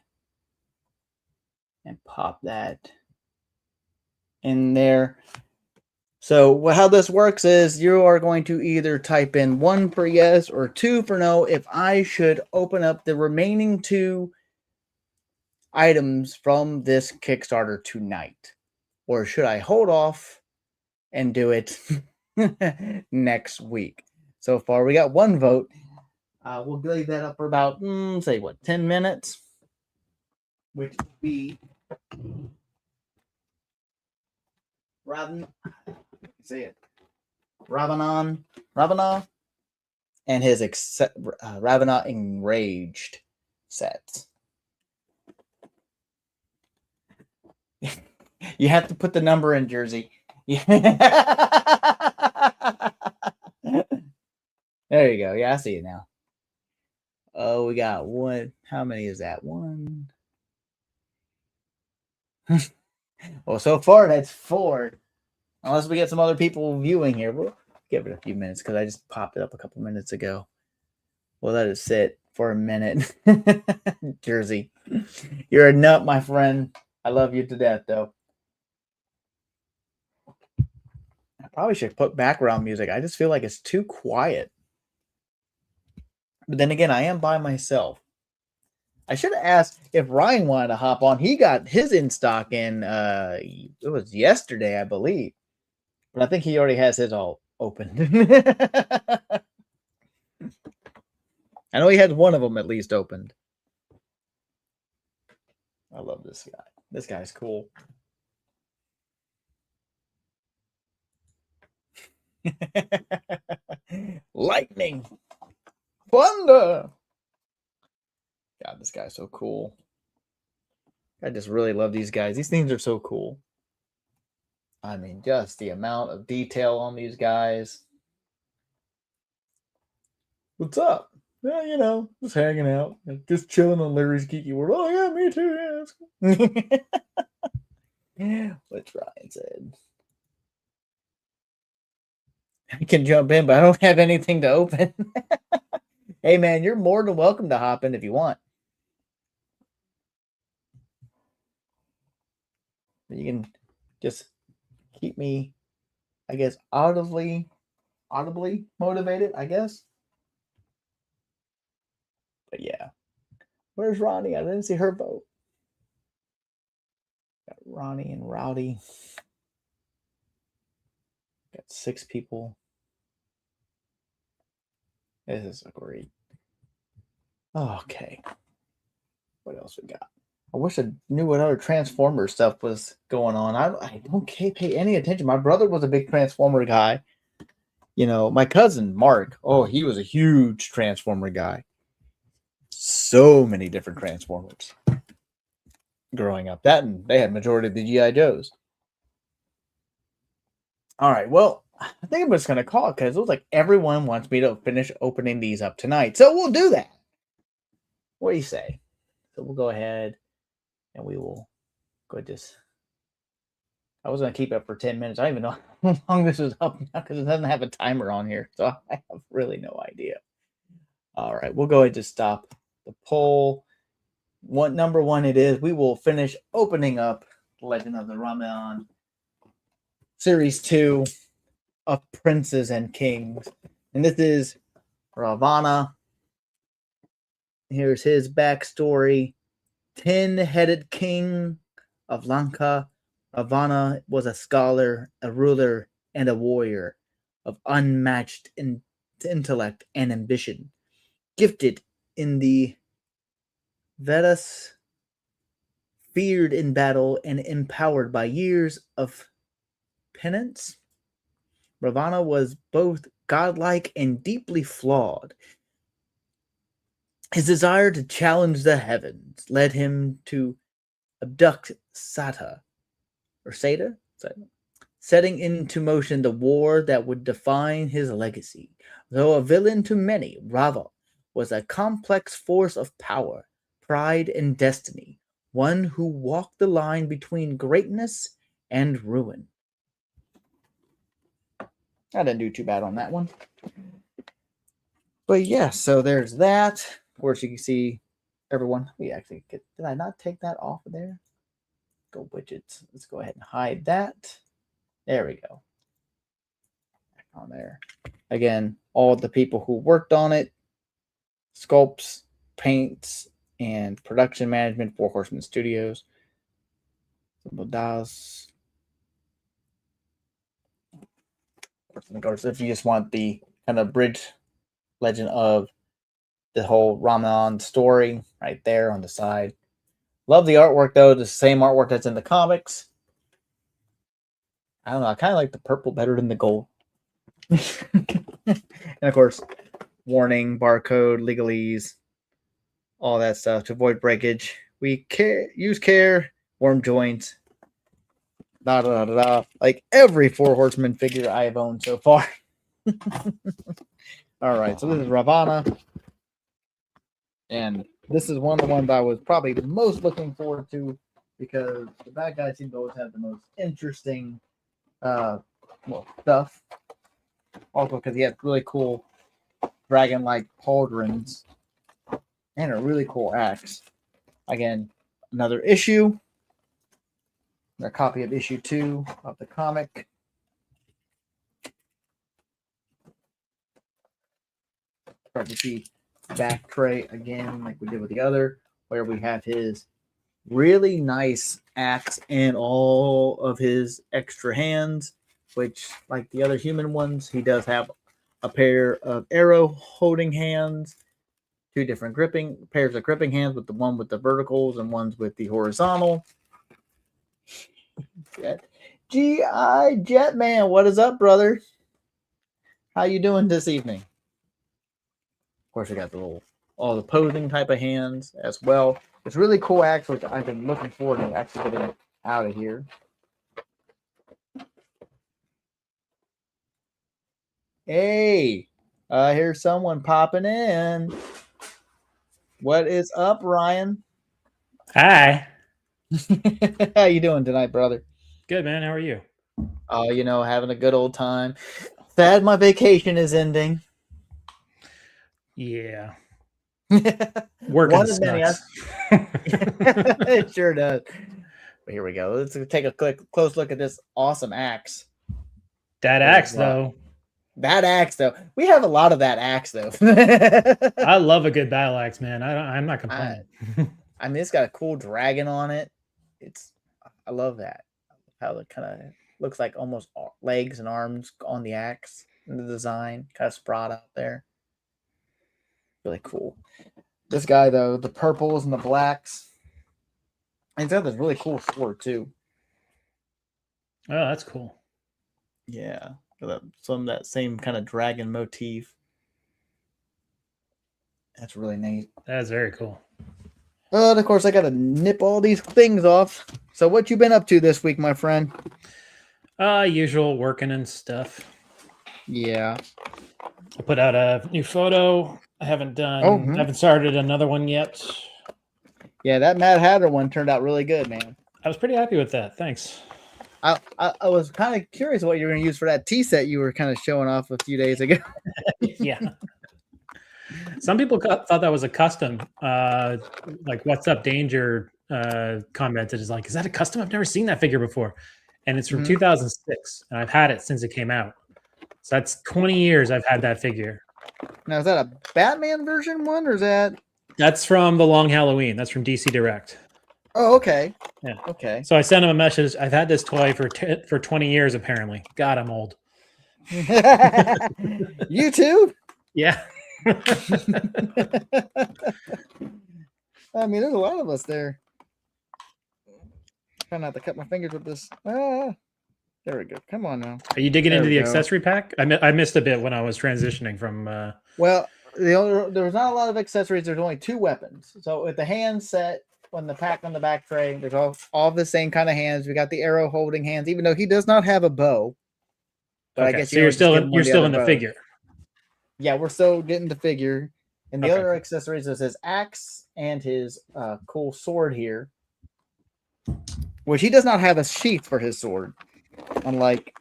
and pop that. in there. So how this works is you are going to either type in 1 for yes or 2 for no if I should open up the remaining 2 items from this Kickstarter tonight. Or should I hold off and do it next week? So far, we got 1 vote. We'll leave that up for about, say what, 10 minutes? Which would be Ravana and his Ravana Enraged sets. You have to put the number in, Jersey. There you go. Yeah, I see it now. Oh, we got 1. How many is that? 1. Well, so far that's 4. Unless we get some other people viewing here. We'll give it a few minutes because I just popped it up a couple minutes ago. We'll let it sit for a minute. Jersey, you're a nut, my friend. I love you to death, though. I probably should put background music. I just feel like it's too quiet. But then again, I am by myself. I should have asked if Ryan wanted to hop on. He got his in stock in, it was yesterday, I believe. But I think he already has his all open. I know he has one of them at least opened. I love this guy. This guy's cool. Lightning. Thunder. God, this guy's so cool. I just really love these guys. These things are so cool. I mean, just the amount of detail on these guys. What's up? Yeah, you know, just hanging out. Just chilling on Larry's Geeky World. Oh, yeah, me too. Yeah. What's Ryan said? I can jump in, but I don't have anything to open. Hey, man, you're more than welcome to hop in if you want. You can just keep me, I guess, audibly motivated, I guess. But yeah. Where's Ronnie? I didn't see her vote. Got Ronnie and Rowdy. Got 6 people. This is great. Okay. What else we got? I wish I knew what other Transformer stuff was going on. I don't pay any attention. My brother was a big Transformer guy. You know, my cousin, Mark, he was a huge Transformer guy. So many different Transformers growing up. That and they had majority of the G.I. Joes. All right, well, I think I'm just going to call it because it looks like everyone wants me to finish opening these up tonight. So we'll do that. What do you say? So we'll go ahead and we will go just... I was going to keep it for 10 minutes. I don't even know how long this is up now because it doesn't have a timer on here. So I have really no idea. All right, we'll go ahead and just stop the poll. Number 1 it is. We will finish opening up Legend of the Ramayan Series 2 of Princes and Kings. And this is Ravana. Here's his backstory. 10-headed king of Lanka, Ravana was a scholar, a ruler, and a warrior of unmatched intellect and ambition. Gifted in the Vedas, feared in battle, and empowered by years of penance, Ravana was both godlike and deeply flawed. His desire to challenge the heavens led him to abduct Sata, setting into motion the war that would define his legacy. Though a villain to many, Rava was a complex force of power, pride, and destiny, one who walked the line between greatness and ruin. I didn't do too bad on that one. But yeah, so there's that. Of course, you can see everyone. Did I not take that off of there? Go widgets. Let's go ahead and hide that. There we go. Back on there. Again, all the people who worked on it, sculpts, paints, and production management, Four Horsemen Studios. Das. Of course, if you just want the kind of bridge legend of the whole Ramayan story right there on the side. Love the artwork, though. The same artwork that's in the comics. I don't know. I kind of like the purple better than the gold. And, of course, warning, barcode, legalese, all that stuff to avoid breakage. We use care, warm joints, da da da da. Like every Four Horsemen figure I have owned so far. All right, so this is Ravana. And this is one of the ones I was probably the most looking forward to because the bad guys seem to always have the most interesting stuff. Also because he has really cool dragon-like pauldrons and a really cool axe. Again, another issue. A copy of issue 2 of the comic. Start to see back tray again, like we did with the other, where we have his really nice axe and all of his extra hands, which, like the other human ones, he does have a pair of arrow holding hands, 2 different pairs of gripping hands, with the one with the verticals and ones with the horizontal. G.I. Jetman, what is up, brother? How you doing this evening? Of course, we got all the posing type of hands as well. It's really cool axe, which I've been looking forward to actually getting out of here. Hey, I hear someone popping in. What is up, Ryan? Hi. How you doing tonight, brother? Good, man. How are you? Oh, having a good old time. Sad my vacation is ending. Yeah. Working sucks. It sure does. But here we go. Let's take a close look at this awesome axe. That axe, though. That axe, though. We have a lot of that axe, though. I love a good battle axe, man. I'm not complaining. I mean, it's got a cool dragon on it. I love that. How it kind of looks like almost legs and arms on the axe in the design. Kind of sprout out there. Really cool. This guy, though, the purples and the blacks. And he's got this really cool sword, too. Oh, that's cool. Yeah. Some of that same kind of dragon motif. That's really neat. That's very cool. But, of course, I got to nip all these things off. So what you been up to this week, my friend? Usual working and stuff. Yeah. I put out a new photo. I haven't started another one yet. Yeah, that Mad Hatter one turned out really good, man. I was pretty happy with that. Thanks. I was kind of curious what you were going to use for that tea set you were kind of showing off a few days ago. Yeah. Some people thought that was a custom. Like, what's up, Danger commented, is like, is that a custom? I've never seen that figure before. And it's from 2006. And I've had it since it came out. So that's 20 years I've had that figure. Now, is that a Batman version one, or is that? That's from the Long Halloween. That's from DC Direct. Oh, okay. Yeah. Okay. So I sent him a message. I've had this toy for 20 years, apparently. God, I'm old. You too? Yeah. I mean, there's a lot of us there. Trying not to cut my fingers with this. There we go. Come on now. Are you digging into the accessory pack? I missed a bit when I was transitioning from. Well, there's not a lot of accessories. There's only 2 weapons. So with the hand set, on the pack on the back tray, there's all the same kind of hands. We got the arrow holding hands, even though he does not have a bow. But okay, I guess so you're still in the figure. Yeah, we're still getting the figure. And the other accessories is his axe and his cool sword here, which he does not have a sheath for his sword, unlike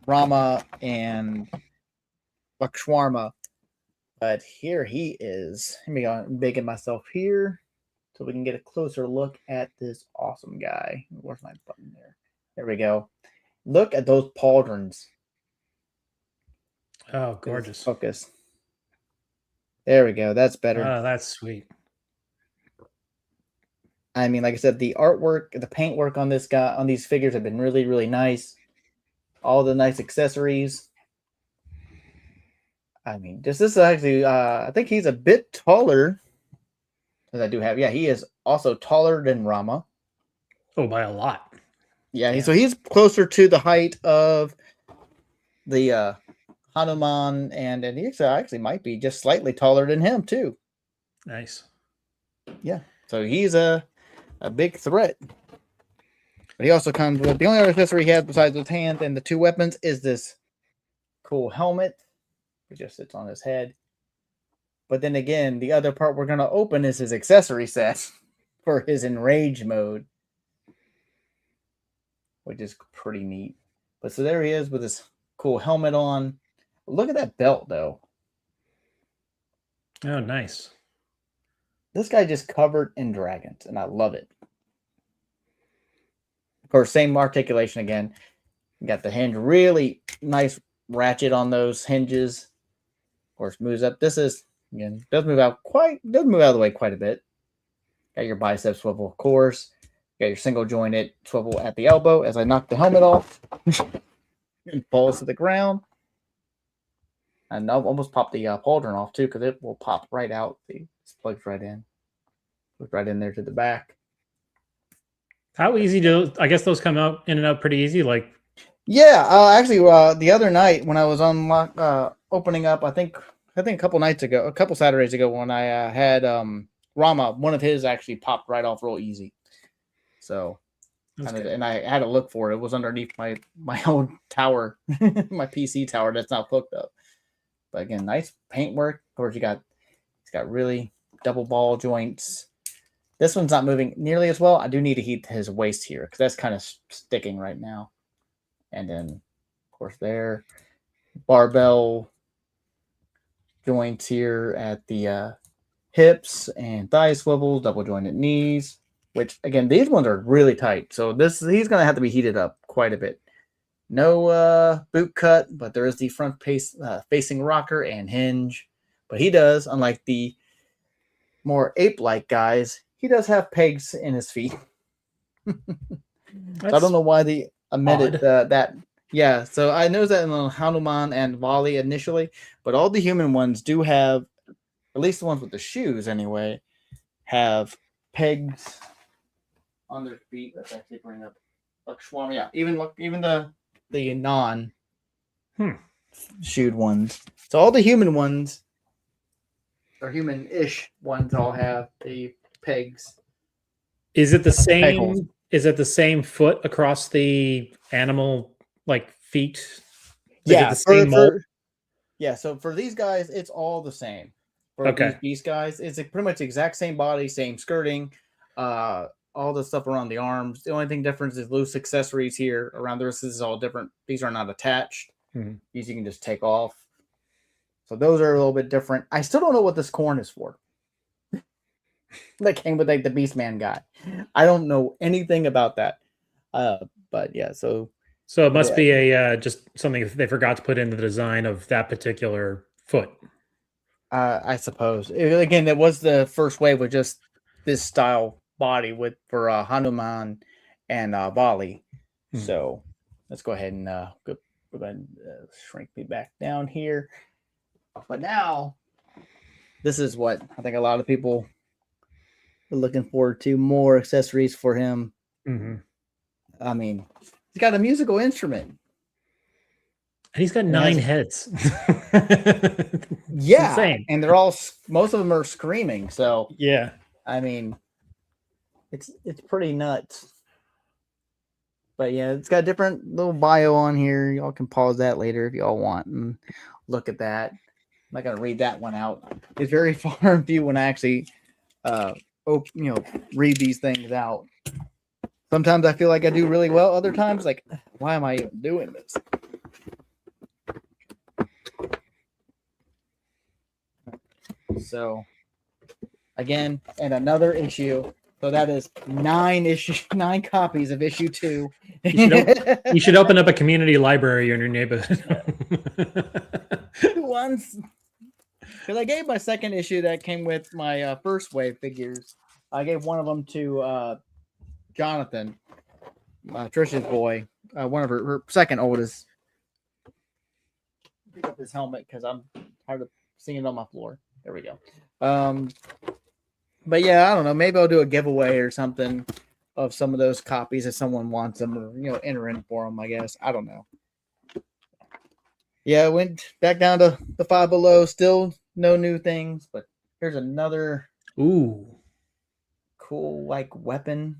Rama and Lakshwarma. But here he is. Let me go making myself here so we can get a closer look at this awesome guy. Where's my button there? There we go. Look at those pauldrons. Oh, gorgeous. Focus. There we go. That's better. Oh, that's sweet. I mean, like I said, the artwork, the paintwork on this guy, on these figures have been really, really nice. All the nice accessories. I mean, this is actually, I think he's a bit taller. As I do have, yeah, he is also taller than Rama. Oh, by a lot. Yeah, so he's closer to the height of the Hanuman, and he actually might be just slightly taller than him too. Nice. Yeah, so he's a big threat. But he also comes with the only other accessory he has besides his hand and the two weapons is this cool helmet. It just sits on his head. But then again, the other part we're going to open is his accessory set for his enrage mode, which is pretty neat. But so there he is with his cool helmet on. Look at that belt, though. Oh, nice. This guy just covered in dragons, and I love it. Of course, same articulation again. You got the hinge, really nice ratchet on those hinges. Of course, moves up. This is, again, does move out of the way quite a bit. Got your bicep swivel, of course. Got your single jointed swivel at the elbow as I knock the helmet off. It falls to the ground. And I'll almost pop the pauldron off too, because it will pop right out. It's plugged right in. Plugged right in there to the back. How easy do I guess those come out in and out pretty easy? Like, yeah, actually, the other night when I was opening up, I think a couple Saturdays ago, when I had Rama, one of his actually popped right off real easy. So, and I had to look for it. It was underneath my old tower, my PC tower that's not hooked up. But again, nice paintwork. Of course, it's got really double ball joints. This one's not moving nearly as well. I do need to heat his waist here because that's kind of sticking right now. And then, of course, there, barbell joints here at the hips and thigh swivel, double jointed knees. Which again, these ones are really tight. So he's gonna have to be heated up quite a bit. No boot cut, but there is the front facing rocker and hinge. But he does, unlike the more ape-like guys, he does have pegs in his feet. So I don't know why they omitted that. Yeah, so I noticed that in the Hanuman and Vali initially, but all the human ones do have, at least the ones with the shoes anyway, have pegs on their feet. Let's actually bring up Lakshwana. Yeah, even the non shoed ones. So all the human ones, or human-ish ones, all have the pegs. Is it the same? Is it the same foot across the animal like feet? Is it the same mold? Yeah. So for these guys, it's all the same. For these beast guys, it's pretty much the exact same body, same skirting. All the stuff around the arms. The only thing different is loose accessories here. Around the wrist, this is all different. These are not attached. These you can just take off. So those are a little bit different. I still don't know what this corn is for. That came with like the Beastman guy. I don't know anything about that. But yeah, so it must be a just something they forgot to put in the design of that particular foot. I suppose. Again, it was the first wave with just this style body for Hanuman and Vali. So let's go ahead and go ahead and shrink me back down here. But now this is what I think a lot of people are looking forward to, more accessories for him. I mean, he's got a musical instrument. And he's got 9 heads. Yeah. Insane. And they're all, most of them are screaming. So yeah, I mean, it's pretty nuts. But yeah, it's got a different little bio on here. Y'all can pause that later if y'all want and look at that. I'm not gonna read that one out. It's very far and few when I actually read these things out. Sometimes I feel like I do really well. Other times, like, why am I even doing this? So again, and another issue. So that is 9 copies of issue 2. You should open up a community library in your neighborhood. Once, because I gave my second issue that came with my first wave figures. I gave one of them to Jonathan, Trisha's boy, one of her second oldest. Pick up his helmet because I'm tired of seeing it on my floor. There we go. But yeah, I don't know. Maybe I'll do a giveaway or something of some of those copies if someone wants them, or enter in for them. I guess I don't know. Yeah, I went back down to the Five Below. Still no new things, but here's another cool weapon.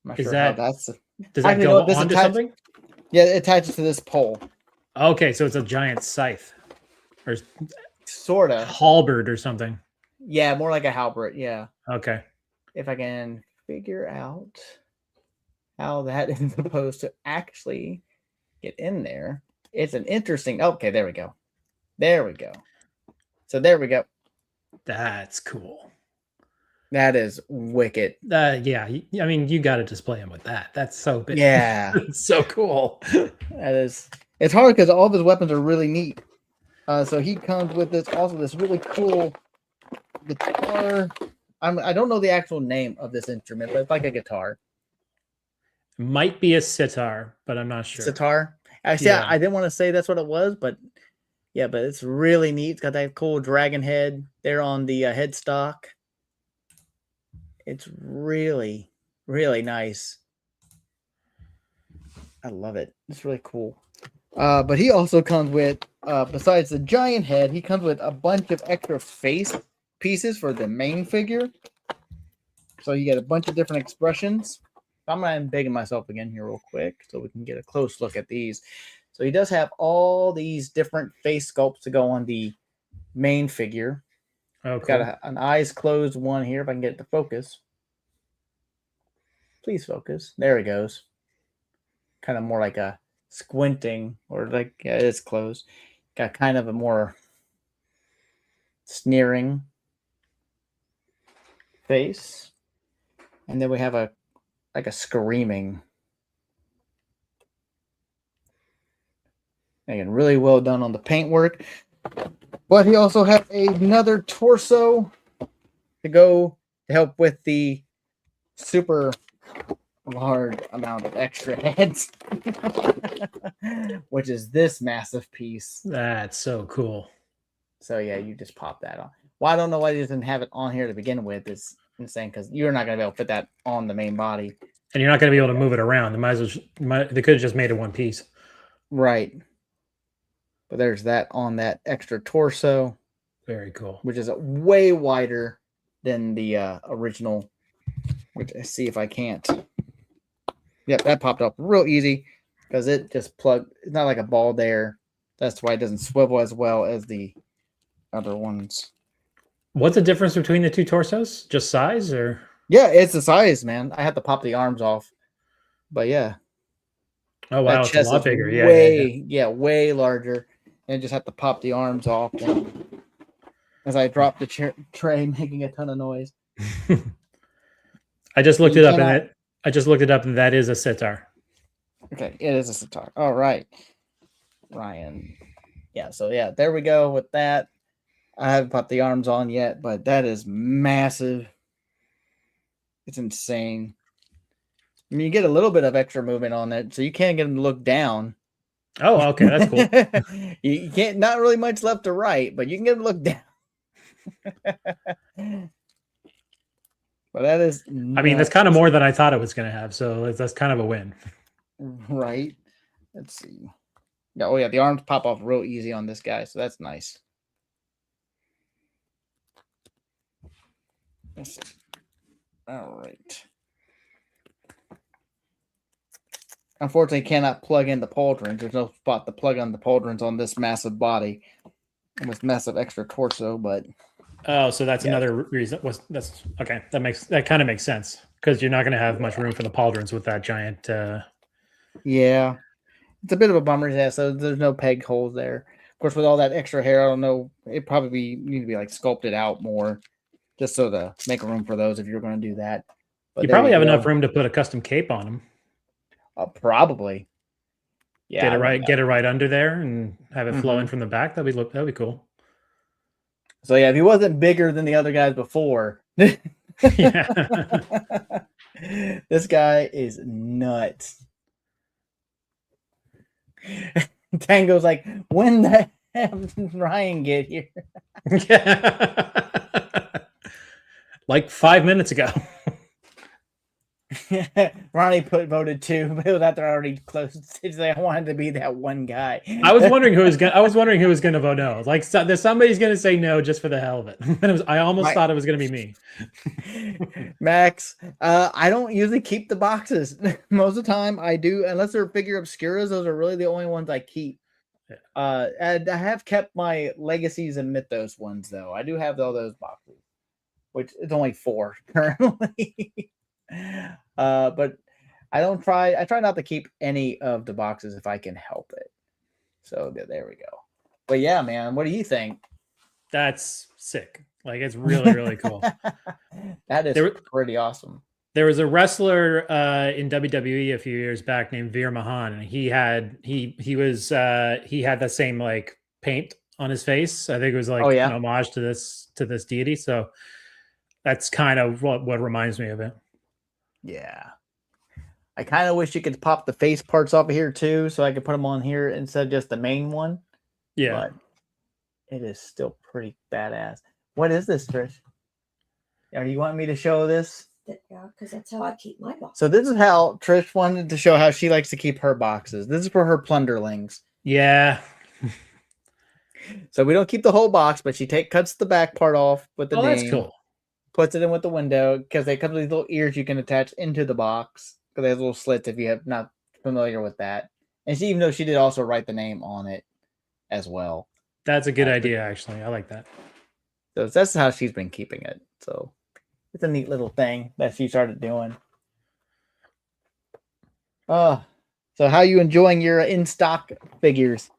I'm not sure how that's. Does that go onto something? Yeah, it attaches to this pole. Okay, so it's a giant scythe, or sort of halberd or something. Yeah, more like a halberd. Yeah. Okay. If I can figure out how that is supposed to actually get in there, it's an interesting. Okay, there we go. There we go. So there we go. That's cool. That is wicked. Yeah, I mean, you got to display him with that. That's so big. Yeah, it's so cool. That is. It's hard because all of his weapons are really neat. So he comes with this really cool guitar. I don't know the actual name of this instrument, but it's like a guitar. Might be a sitar, but I'm not sure. Sitar. Actually, yeah. I didn't want to say that's what it was, but yeah, but it's really neat. It's got that cool dragon head there on the headstock. It's really, really nice. I love it. It's really cool. But he also comes with, besides the giant head, he comes with a bunch of extra face pieces for the main figure. So you get a bunch of different expressions. I'm going to embiggen myself again here real quick so we can get a close look at these. So he does have all these different face sculpts to go on the main figure. Oh, cool. Got an eyes closed one here if I can get it to focus. Please focus. There it goes. Kind of more like a squinting, or like, yeah, it's closed. Got kind of a more sneering face. And then we have a screaming. Again, really well done on the paintwork. But he also has another torso to go to help with the super large amount of extra heads, which is this massive piece. That's so cool. So yeah, you just pop that on. Well, I don't know why he doesn't have it on here to begin with. It's insane because you're not going to be able to fit that on the main body, and you're not going to be able to move it around. They could have just made it one piece, right? But there's that on that extra torso. Very cool. Which is way wider than the original. Which I see if I can't. Yep, that popped up real easy because it just plugged. It's not like a ball there. That's why it doesn't swivel as well as the other ones. What's the difference between the two torsos? Just size, or? Yeah, it's the size, man. I have to pop the arms off. But yeah. Oh wow, it's a lot bigger. Way larger. And just have to pop the arms off as I drop the tray, making a ton of noise. I just looked it up, and that is a sitar. Okay, it is a sitar. All right, Ryan. Yeah, so yeah, there we go with that. I haven't put the arms on yet, but that is massive. It's insane. I mean, you get a little bit of extra movement on it, so you can't get them to look down. Oh, okay, that's cool. You can't, not really much left to right, but you can get them to look down. But that is nuts. I mean, that's kind of more than I thought it was going to have, so that's kind of a win. Right. Let's see. Yeah, oh yeah, the arms pop off real easy on this guy, so that's nice. Let's see. All right. Unfortunately, cannot plug in the pauldrons. There's no spot to plug on the pauldrons on this massive body and this massive extra torso, but oh, so that's another reason. That's okay. That kind of makes sense because you're not going to have much room for the pauldrons with that giant. Yeah, it's a bit of a bummer. Yeah, so there's no peg holes there. Of course, with all that extra hair, I don't know. It probably need to be like sculpted out more just so to make room for those if you're going to do that. But You there probably have go. enough room to put a custom cape on them. Probably. Yeah. Get it right under there and have it flow in Mm-hmm. from the back. That'd be cool. So yeah, if he wasn't bigger than the other guys before, Yeah. this guy is nuts. Tango's like, when the hell did Ryan get here? Like 5 minutes ago. Ronnie voted 2, but it was after already close. It's like, I wanted to be that one guy. I was wondering who was gonna vote no. Like somebody's gonna say no just for the hell of it. And I almost thought it was gonna be me. Max, I don't usually keep the boxes. Most of the time I do, unless they're figure obscuras. Those are really the only ones I keep. And I have kept my legacies and mythos ones though. I do have all those boxes, which is only 4 currently. But I try not to keep any of the boxes if I can help it. So there we go. But yeah, man, what do you think? That's sick. Like, it's really, really cool. That is pretty awesome. There was a wrestler in WWE a few years back named Veer Mahan, and he had the same like paint on his face. I think it was like an homage to this deity. So that's kind of what reminds me of it. Yeah. I kind of wish you could pop the face parts off of here too, so I could put them on here instead of just the main one. Yeah. But it is still pretty badass. What is this, Trish? Are you wanting me to show this? Yeah, because that's how I keep my box. So this is how Trish wanted to show how she likes to keep her boxes. This is for her plunderlings. Yeah. So we don't keep the whole box, but she cuts the back part off with the name. That's cool. Puts it in with the window because they come with these little ears you can attach into the box because they have little slits if you have not familiar with that. And even though she did also write the name on it as well. That's a good idea, actually. I like that. So that's how she's been keeping it. So it's a neat little thing that she started doing. So how you enjoying your in-stock figures?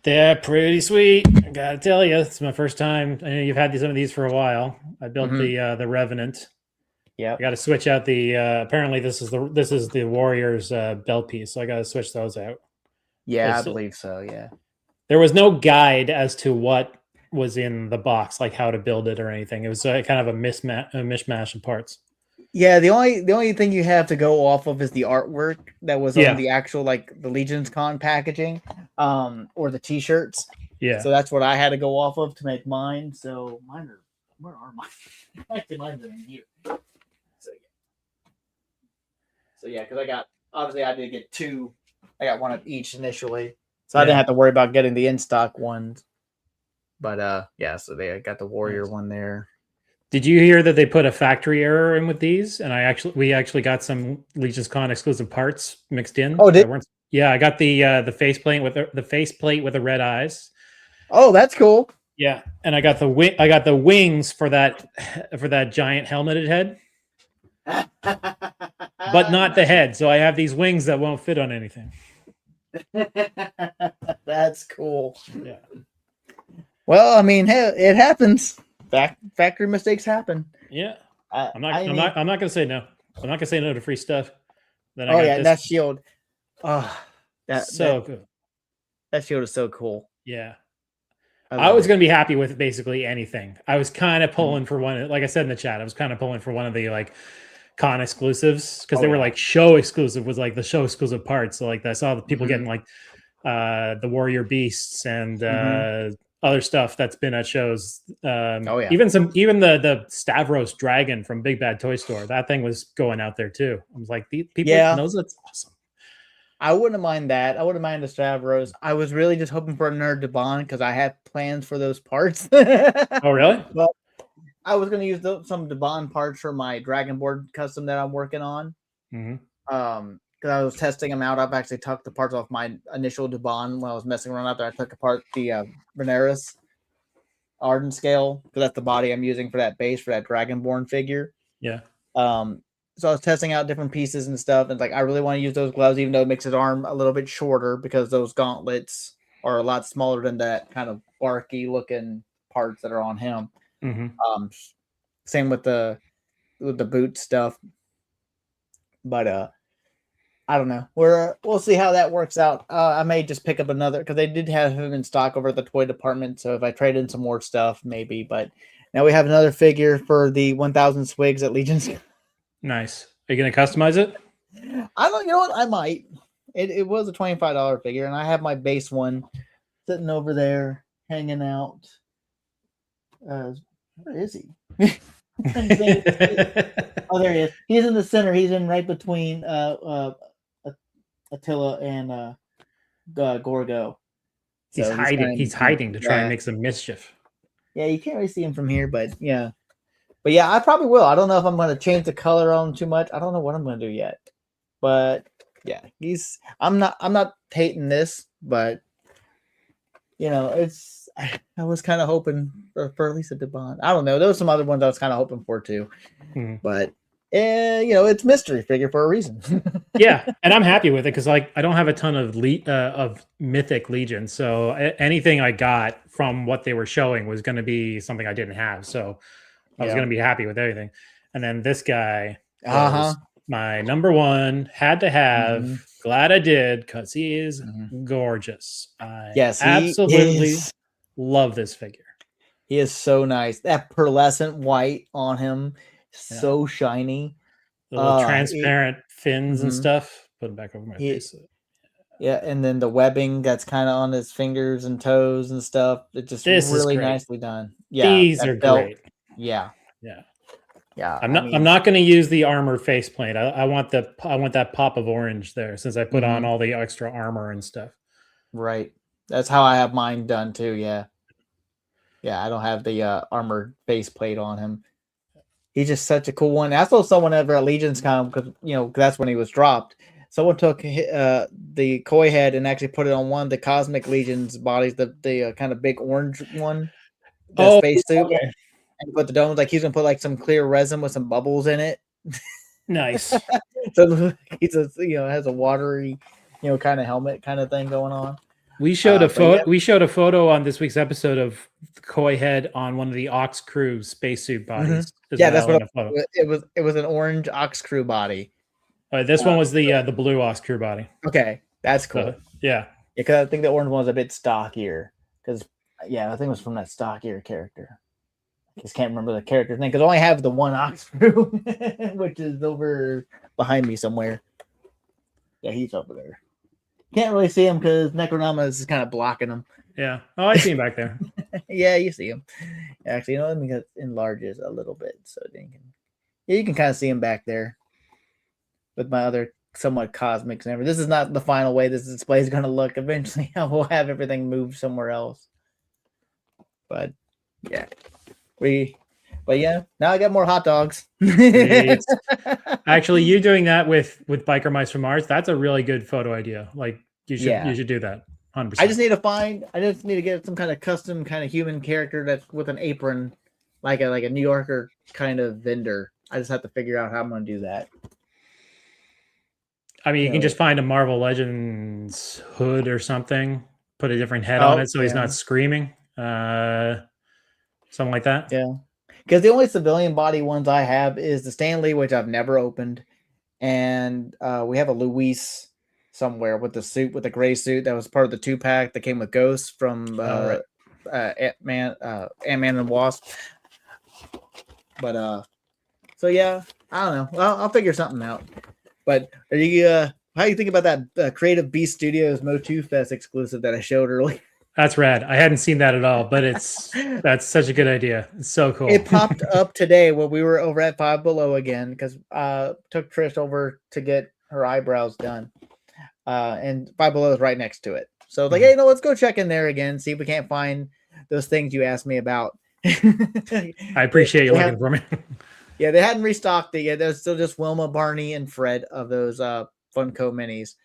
They're pretty sweet. I gotta tell you, it's my first time. I know you've had some of these for a while. I built the Revenant. Yeah, I got to switch out the. Apparently, this is the Warriors belt piece, so I got to switch those out. Yeah, I believe so. Yeah, there was no guide as to what was in the box, like how to build it or anything. It was kind of a mishmash of parts. Yeah, the only thing you have to go off of is the artwork that was on the actual like the Legion's Con packaging, or the T-shirts. Yeah. So that's what I had to go off of to make mine. So where are mine? Actually, mine's in here. So yeah, because I did get 2. I got 1 of each initially, so I didn't have to worry about getting the in stock ones. But so I got the Warrior one there. Did you hear that they put a factory error in with these? And we actually got some Legion's Con exclusive parts mixed in. Oh, yeah, I got the faceplate with the red eyes. Oh, that's cool. Yeah, and I got the wings for that giant helmeted head, but not the head. So I have these wings that won't fit on anything. That's cool. Yeah. Well, I mean, hey, it happens. Factory mistakes happen. Yeah. I'm not gonna say no. I'm not gonna say no to free stuff. Then that shield. Oh, good. That shield is so cool. Yeah. I was going to be happy with basically anything. I was kind of pulling for one, like I said in the chat, I was kind of pulling for one of the like con exclusives because they were like show exclusive, was like the show exclusive parts. So like I saw the people getting like the Warrior Beasts and other stuff that's been at shows. Even the Stavros Dragon from Big Bad Toy Store. That thing was going out there too. I was like, people knows that's awesome. I wouldn't mind that. I wouldn't mind the Stavros. I was really just hoping for a Nerd Devon because I have plans for those parts. Oh, really? Well, I was going to use some Devon parts for my Dragon Board custom that I'm working on. Because I was testing them out. I've actually tucked the parts off my initial Devon when I was messing around out there. I took apart the Veneris Arden scale because that's the body I'm using for that base for that Dragonborn figure. Yeah. So I was testing out different pieces and stuff, and like I really want to use those gloves, even though it makes his arm a little bit shorter because those gauntlets are a lot smaller than that kind of barky looking parts that are on him. Same with the boot stuff. But I don't know. We'll see how that works out. I may just pick up another because they did have him in stock over at the toy department. So if I trade in some more stuff, maybe. But now we have another figure for the 1,000 Swigs at Legion's. Nice. Are you gonna customize it? I don't. You know what? I might. It was a $25 figure, and I have my base one sitting over there hanging out. Where is he? Oh, there he is. He's in the center. He's in right between Attila and Gorgo. He's So hiding. He's hiding to try and make some mischief. Yeah, you can't really see him from here, but yeah. But yeah, I probably will. I don't know if I'm going to change the color on him too much. I don't know what I'm going to do yet. But yeah, I'm not hating this, but you know, I was kind of hoping for at least a Debon. I don't know. There was some other ones I was kind of hoping for too. But you know, it's mystery figure for a reason. Yeah, and I'm happy with it because like I don't have a ton of Mythic Legion, so anything I got from what they were showing was going to be something I didn't have. So I was going to be happy with everything. And then this guy was my number one, had to have. Glad I did because he is gorgeous. I absolutely love this figure. He is so nice. That pearlescent white on him, so shiny. The little transparent fins and stuff. Put him back over my face. Yeah, and then the webbing that's kind of on his fingers and toes and stuff. It's just really nicely done. Yeah, these are great. Yeah. I'm not going to use the armor faceplate. I want that pop of orange there since I put on all the extra armor and stuff. Right. That's how I have mine done too. Yeah. Yeah, I don't have the armored faceplate on him. He's just such a cool one. I saw someone ever at Legion's Con because that's when he was dropped. Someone took the koi head and actually put it on one of the Cosmic Legion's bodies, the kind of big orange one, the spacesuit. Okay. And put the domes like he's gonna put like some clear resin with some bubbles in it. Nice. So he's has a watery, kind of helmet kind of thing going on. We showed a photo. We showed a photo on this week's episode of the koi head on one of the Ox Crew spacesuit bodies. Yeah, that's what it was. It was an orange Ox Crew body. This one was the blue Ox Crew body. Okay, that's cool. Yeah, because I think the orange one was a bit stockier. Because I think it was from that stockier character. I just can't remember the character's name because I only have the one Ox Crew, which is over behind me somewhere. Yeah, he's over there. Can't really see him because Necronama is kind of blocking him. Yeah. Oh, I see him back there. Yeah, you see him. Actually, let me enlarge it a little bit so you can kind of see him back there with my other somewhat cosmics and everything. This is not the final way this display is going to look. Eventually, I will have everything moved somewhere else. But yeah, now I got more hot dogs. Actually, you doing that with Biker Mice from Mars, that's a really good photo idea. Like you should do that 100%. I just need to get some kind of custom kind of human character that's with an apron, like a New Yorker kind of vendor. I just have to figure out how I'm going to do that. I mean, you can just find a Marvel Legends hood or something, put a different head on it so he's not screaming. Something like that. Yeah. Because the only civilian body ones I have is the Stanley, which I've never opened. And we have a Luis somewhere with the gray suit that was part of the 2-pack that came with Ghost from Ant-Man and Wasp. But so yeah, I don't know. I'll figure something out. But how do you think about that Creative Beast Studios Motu Fest exclusive that I showed earlier? That's rad. I hadn't seen that at all, but that's such a good idea. It's so cool. It popped up today when we were over at Five Below again because took Trish over to get her eyebrows done, and Five Below is right next to it. So like, hey, let's go check in there again, see if we can't find those things you asked me about. I appreciate you looking for me. Yeah, they hadn't restocked it yet. There's still just Wilma, Barney, and Fred of those Funko minis.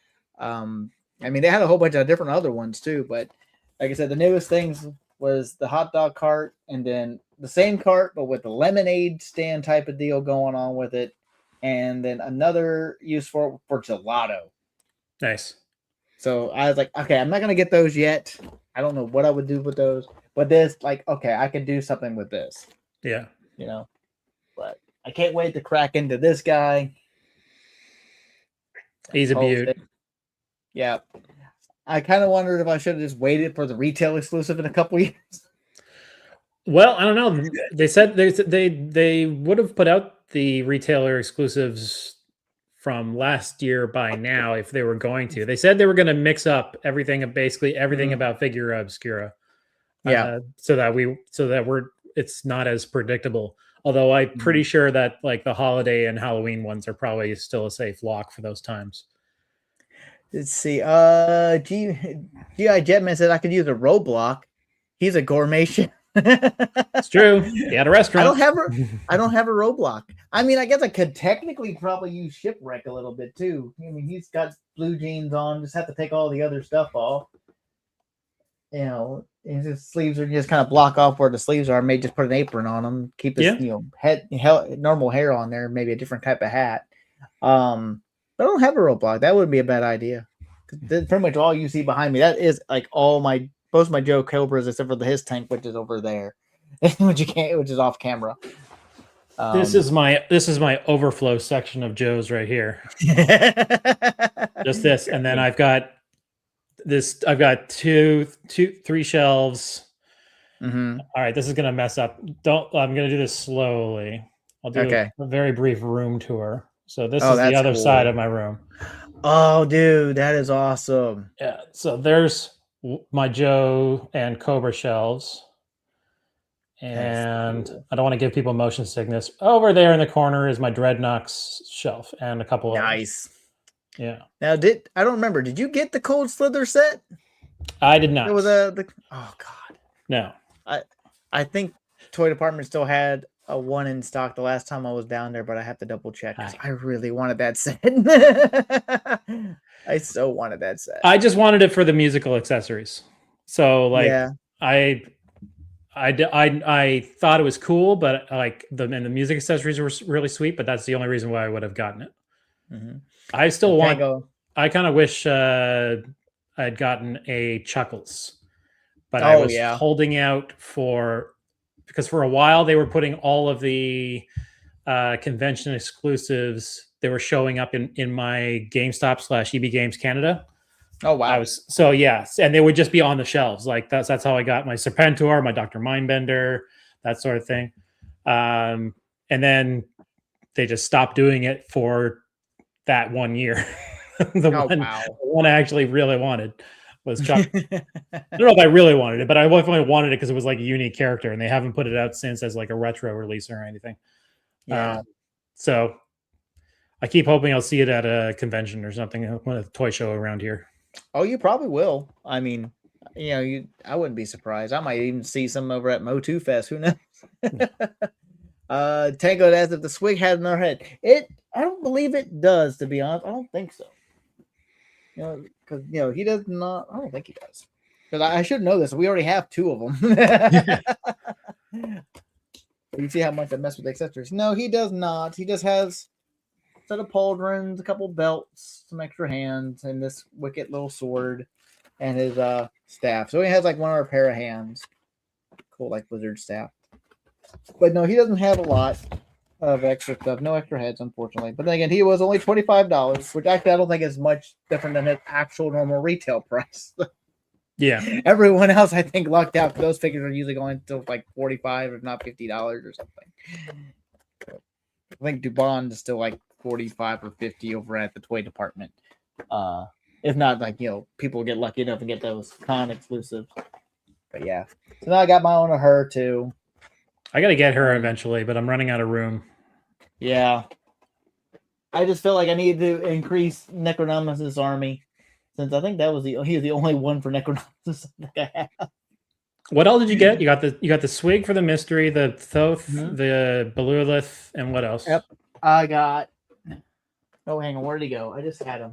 I mean, they had a whole bunch of different other ones too, but. Like I said, the newest things was the hot dog cart and then the same cart, but with the lemonade stand type of deal going on with it. And then another use for gelato. Nice. So I was like, okay, I'm not going to get those yet. I don't know what I would do with those. But this, like, okay, I could do something with this. Yeah. But I can't wait to crack into this guy. He's a beaut. Yeah. I kind of wondered if I should have just waited for the retail exclusive in a couple years. Well, I don't know. They said they would have put out the retailer exclusives from last year by now if they were going to. They said they were going to mix up everything, basically everything about Figura Obscura. Yeah. So that it's not as predictable. Although I'm pretty sure that like the holiday and Halloween ones are probably still a safe lock for those times. Let's see. G.I. Jetman said I could use a roadblock. He's a gourmet chef. It's true. He had a restaurant. I don't have a roadblock. I mean, I guess I could technically probably use shipwreck a little bit too. I mean, he's got blue jeans on. Just have to take all the other stuff off. You know, his sleeves are just kind of block off where the sleeves are. Maybe just put an apron on them. Keep his normal hair on there. Maybe a different type of hat. I don't have a roadblock. That wouldn't be a bad idea. Pretty much all you see behind me. That is like most of my Joe Cobras, except for his tank, which is over there, which is off camera. This is my overflow section of Joe's right here. Just this, and then I've got this. I've got three shelves. Mm-hmm. All right, this is gonna mess up. I'm gonna do this slowly. I'll do a very brief room tour. So this is the other side of my room. Oh, dude, that is awesome. Yeah. So there's my Joe and Cobra shelves. And cool. I don't want to give people motion sickness. Over there in the corner is my Dreadnoks shelf and a couple of nice. Yeah. Now, I don't remember. Did you get the Cold Slither set? I did not. It was oh god. No. I think Toy Department still had a one in stock the last time I was down there, but I have to double check because I really wanted that set. I so wanted that set. I just wanted it for the musical accessories. So like I thought it was cool, but like the music accessories were really sweet, but that's the only reason why I would have gotten it. Mm-hmm. I still I kind of wish I'd gotten a Chuckles, but I was holding out because for a while they were putting all of the convention exclusives. They were showing up in my GameStop / EB Games Canada. Oh wow! And they would just be on the shelves. Like that's how I got my Serpentor, my Dr. Mindbender, that sort of thing. And then they just stopped doing it for that 1 year. The one I actually really wanted was Chuck. I don't know if I really wanted it, but I definitely wanted it because it was like a unique character, and they haven't put it out since as like a retro release or anything. Yeah. So I keep hoping I'll see it at a convention or something, a toy show around here. Oh, you probably will. I mean, I wouldn't be surprised. I might even see some over at Mo2 Fest. Who knows? Tango asks if the swig had in their head. I don't believe it does, to be honest. I don't think so. Because he does not. I don't think he does. Because I should know this. We already have 2 of them. You see how much I mess with the accessories. No, he does not. He just has a set of pauldrons, a couple belts, some extra hands, and this wicked little sword, and his staff. So he has like 1 or a pair of hands. Cool, like wizard staff. But no, he doesn't have a lot of extra stuff. No extra heads, unfortunately. But then again, he was only $25, which actually I don't think is much different than his actual normal retail price. Yeah. Everyone else, I think, lucked out. Those figures are usually going to like $45, if not $50 or something. I think Dubon is still like 45 or 50 over at the toy department. If not, like, people get lucky enough to get those con exclusives. But yeah. So now I got my own of her too. I got to get her eventually, but I'm running out of room. Yeah. I just feel like I need to increase Necronomus' army, since I think he was the only one for Necronomus I have. What else did you get? You got the Swig for the mystery, the Thoth, the Belulith, and what else? Yep. I got. Oh, hang on. Where'd he go? I just had him.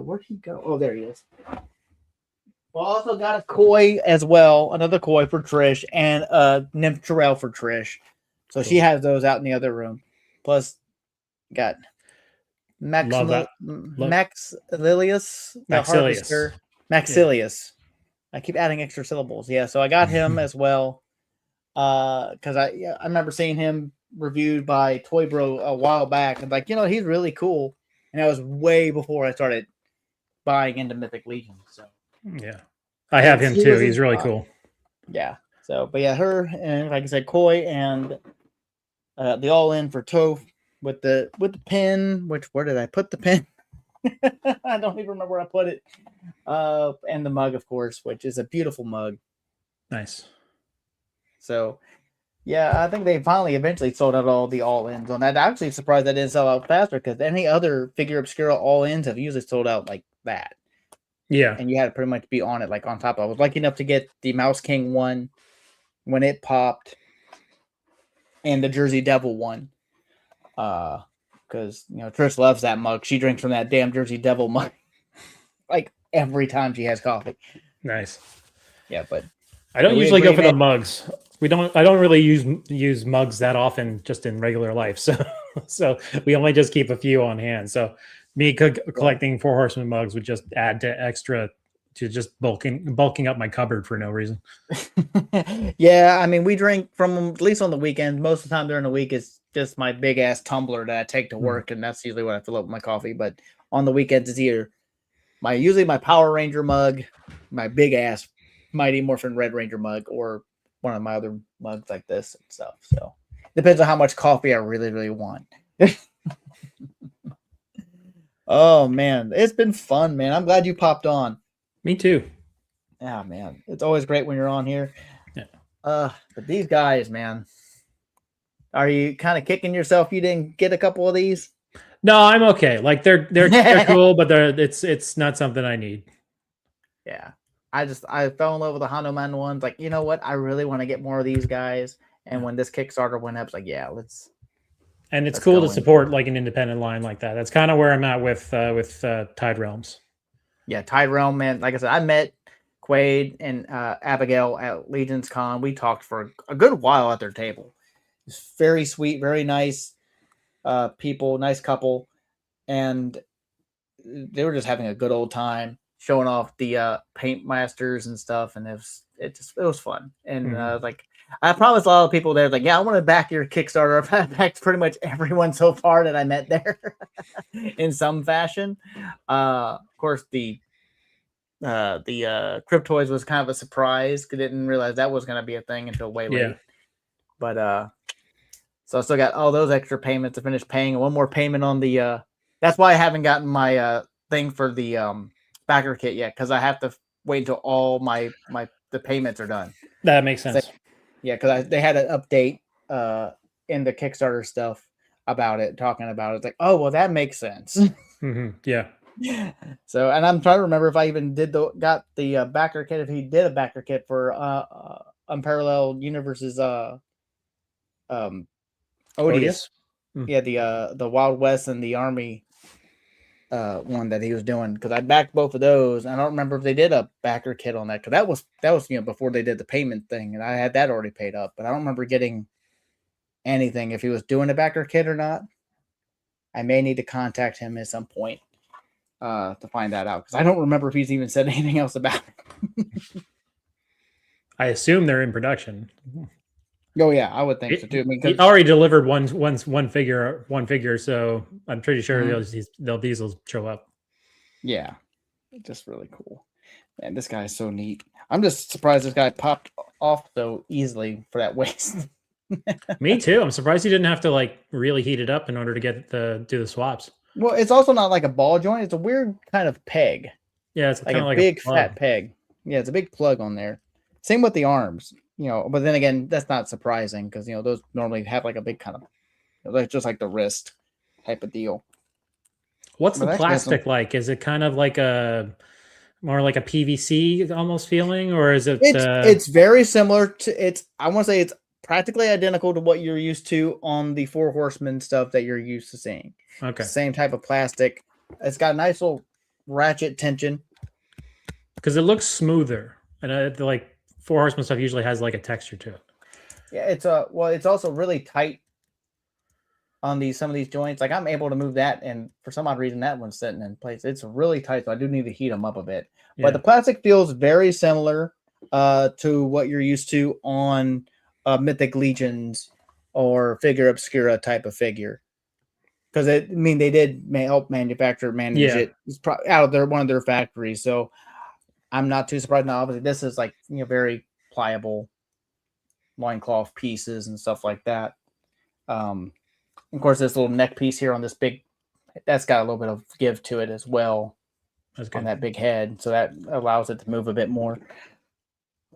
Where'd he go? Oh, there he is. Well, I also got a koi as well, another koi for Trish, and a Nymph Terrell for Trish. So she has those out in the other room. Plus, got Maxilius. Maxilius. I keep adding extra syllables. Yeah, so I got him as well. Because I remember seeing him reviewed by Toy Bro a while back, and like, he's really cool. And that was way before I started buying into Mythic Legion. So Yeah, I have him too. He's really cool. Yeah. So, but yeah, her and like I said, Koi and the all in for Toph with the pin. Where did I put the pin? I don't even remember where I put it. And the mug, of course, which is a beautiful mug. Nice. So, yeah, I think they finally eventually sold out all the all-ins on that. I'm actually surprised that didn't sell out faster because any other Figure Obscura all-ins have usually sold out like that. Yeah. And you had to pretty much be on it, like on top of it. I was lucky enough to get the Mouse King one when it popped and the Jersey Devil one. Because, Trish loves that mug. She drinks from that damn Jersey Devil mug like every time she has coffee. Nice. Yeah, but I don't usually go for the mugs. I don't really use mugs that often just in regular life. So we only just keep a few on hand. So me collecting Four Horsemen mugs would just add to just bulking up my cupboard for no reason. Yeah, I mean, we drink from them at least on the weekends. Most of the time during the week is just my big ass tumbler that I take to work, and that's usually what I fill up with my coffee. But on the weekends, it's either usually my Power Ranger mug, my big ass Mighty Morphin Red Ranger mug, or one of my other mugs like this and stuff. So depends on how much coffee I really, really want. Oh man, it's been fun, man. I'm glad you popped on. Me too. Yeah, man. It's always great when you're on here. Yeah. But these guys, man. Are you kind of kicking yourself you didn't get a couple of these? No, I'm okay. Like they're cool, but it's not something I need. Yeah. I fell in love with the Hanuman ones. Like, you know what? I really want to get more of these guys. And when this Kickstarter went up, it's like, yeah, let's. And it's cool to support like an independent line like that. That's kind of where I'm at with Tide Realms. Yeah, Tide Realm, man. Like I said, I met Quaid and Abigail at Legion's Con. We talked for a good while at their table. It's very sweet, very nice people, nice couple, and they were just having a good old time showing off the paint masters and stuff, and it was fun. And like I promised a lot of people there, like, yeah, I want to back your Kickstarter. I've backed pretty much everyone so far that I met there in some fashion. Of course, the Cryptoids was kind of a surprise. I didn't realize that was going to be a thing until way late. But so I still got all those extra payments to finish paying, and one more payment on the. That's why I haven't gotten my thing for the backer kit yet, because I have to wait until all the payments are done. That makes sense. Yeah, because they had an update in the Kickstarter stuff about it, talking about it. It's like, oh well, that makes sense. Yeah. So, and I'm trying to remember if I even got the backer kit. If he did a backer kit for Unparalleled Universes, Odious. Yeah, the Wild West and the Army one that he was doing, because I backed both of those. I don't remember if they did a backer kit on that, because that was before they did the payment thing, and I had that already paid up. But I don't remember getting anything if he was doing a backer kit or not. I may need to contact him at some point to find that out, because I don't remember if he's even said anything else about it. I assume they're in production. Oh yeah, I would think so too. I mean, he already delivered one figure, so I'm pretty sure these will show up. Yeah, just really cool. Man, this guy is so neat. I'm just surprised this guy popped off so easily for that waist. Me too. I'm surprised he didn't have to like really heat it up in order to do the swaps. Well, it's also not like a ball joint. It's a weird kind of peg. Yeah, it's like a big fat peg. Yeah, it's a big plug on there. Same with the arms. But then again, that's not surprising, because those normally have like a big kind of like just like the wrist type of deal. What's the plastic like? Is it kind of like more like a PVC almost feeling, or is it? It's very similar to I want to say it's practically identical to what you're used to on the Four Horsemen stuff that you're used to seeing. Okay. Same type of plastic. It's got a nice little ratchet tension. Because it looks smoother, and like Four Horsemen stuff usually has like a texture to it. Yeah, it's also really tight on some of these joints. Like I'm able to move that, and for some odd reason that one's sitting in place. It's really tight, so I do need to heat them up a bit. Yeah. But the plastic feels very similar to what you're used to on Mythic Legion's or figure obscura type of figure. Because they did help manufacture, manage it. It's probably out of one of their factories. So I'm not too surprised. Now, obviously, this is like very pliable loincloth pieces and stuff like that. Of course, this little neck piece here on this big, that's got a little bit of give to it as well. That's good. On that big head, so that allows it to move a bit more.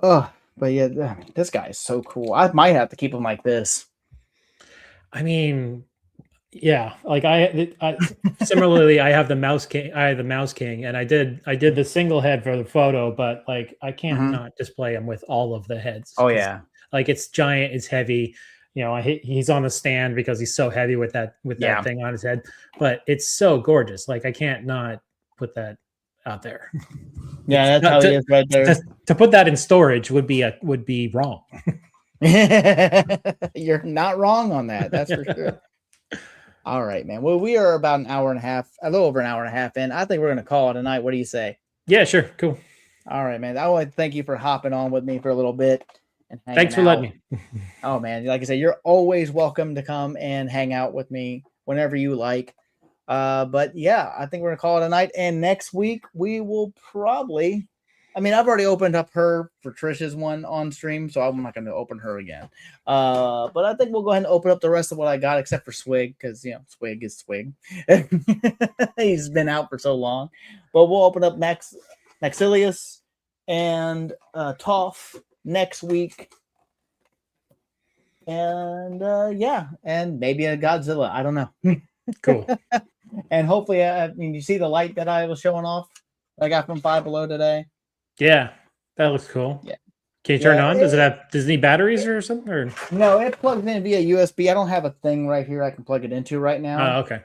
Oh, but yeah, this guy is so cool. I might have to keep him like this. I mean, yeah, like I similarly, I have the Mouse King. I have the Mouse King, and I did the single head for the photo, but like I can't not display him with all of the heads. Oh yeah, like it's giant, it's heavy. He's on the stand because he's so heavy with that thing on his head. But it's so gorgeous. Like I can't not put that out there. Yeah, that's how he is right there. To put that in storage would be wrong. You're not wrong on that. That's for sure. All right, man. Well, we are about an hour and a half, a little over an hour and a half in. I think we're going to call it a night. What do you say? Yeah, sure. Cool. All right, man. I want to thank you for hopping on with me for a little bit. And thanks for letting me. Oh, man. Like I said, you're always welcome to come and hang out with me whenever you like. But yeah, I think we're going to call it a night. And next week, we will probably... I've already opened up her for Trish's one on stream, so I'm not going to open her again. But I think we'll go ahead and open up the rest of what I got, except for Swig, because, Swig is Swig. He's been out for so long. But we'll open up Maxilius and Toph next week. And, and maybe a Godzilla. I don't know. Cool. And hopefully, you see the light that I was showing off I got from Five Below today? Yeah, that looks cool. Yeah. Can you turn it on? Does it need batteries or something? Or? No, it plugs in via USB. I don't have a thing right here I can plug it into right now. Oh, okay.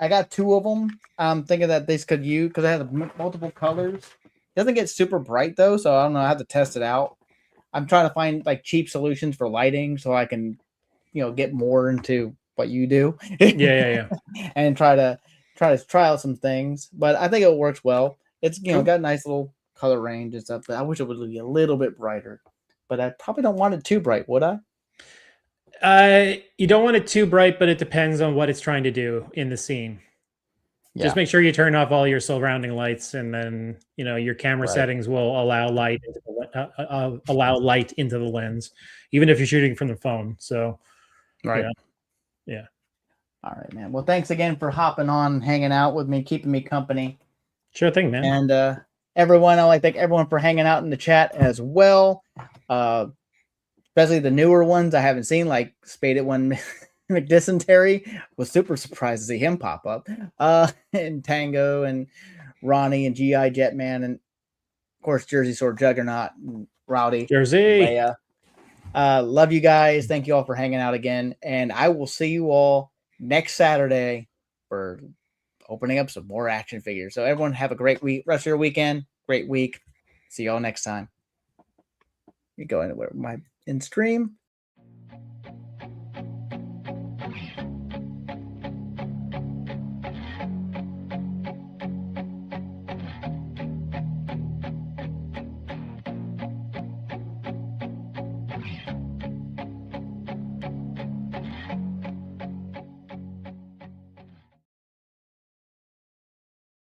I got two of them. I'm thinking that this could use because I have multiple colors. It doesn't get super bright though, so I don't know. I have to test it out. I'm trying to find like cheap solutions for lighting so I can, get more into what you do. Yeah. And try out some things. But I think it works well. It's got a nice little color range and stuff. But I wish it would be a little bit brighter. But I probably don't want it too bright, would I? You don't want it too bright, but it depends on what it's trying to do in the scene. Yeah. Just make sure you turn off all your surrounding lights, and then your camera settings will allow light into the lens, even if you're shooting from the phone. So, yeah. All right, man. Well, thanks again for hopping on, hanging out with me, keeping me company. Sure thing, man. And everyone, I like to thank everyone for hanging out in the chat as well. Especially the newer ones I haven't seen, like Spaded One McDysentery. Was super surprised to see him pop up. And Tango and Ronnie and GI Jetman and of course Jersey Sword Juggernaut and Rowdy. Jersey. Leia. Love you guys. Thank you all for hanging out again. And I will see you all next Saturday for opening up some more action figures. So everyone have a great week, rest of your weekend. Great week. See you all next time. You go into where my in stream.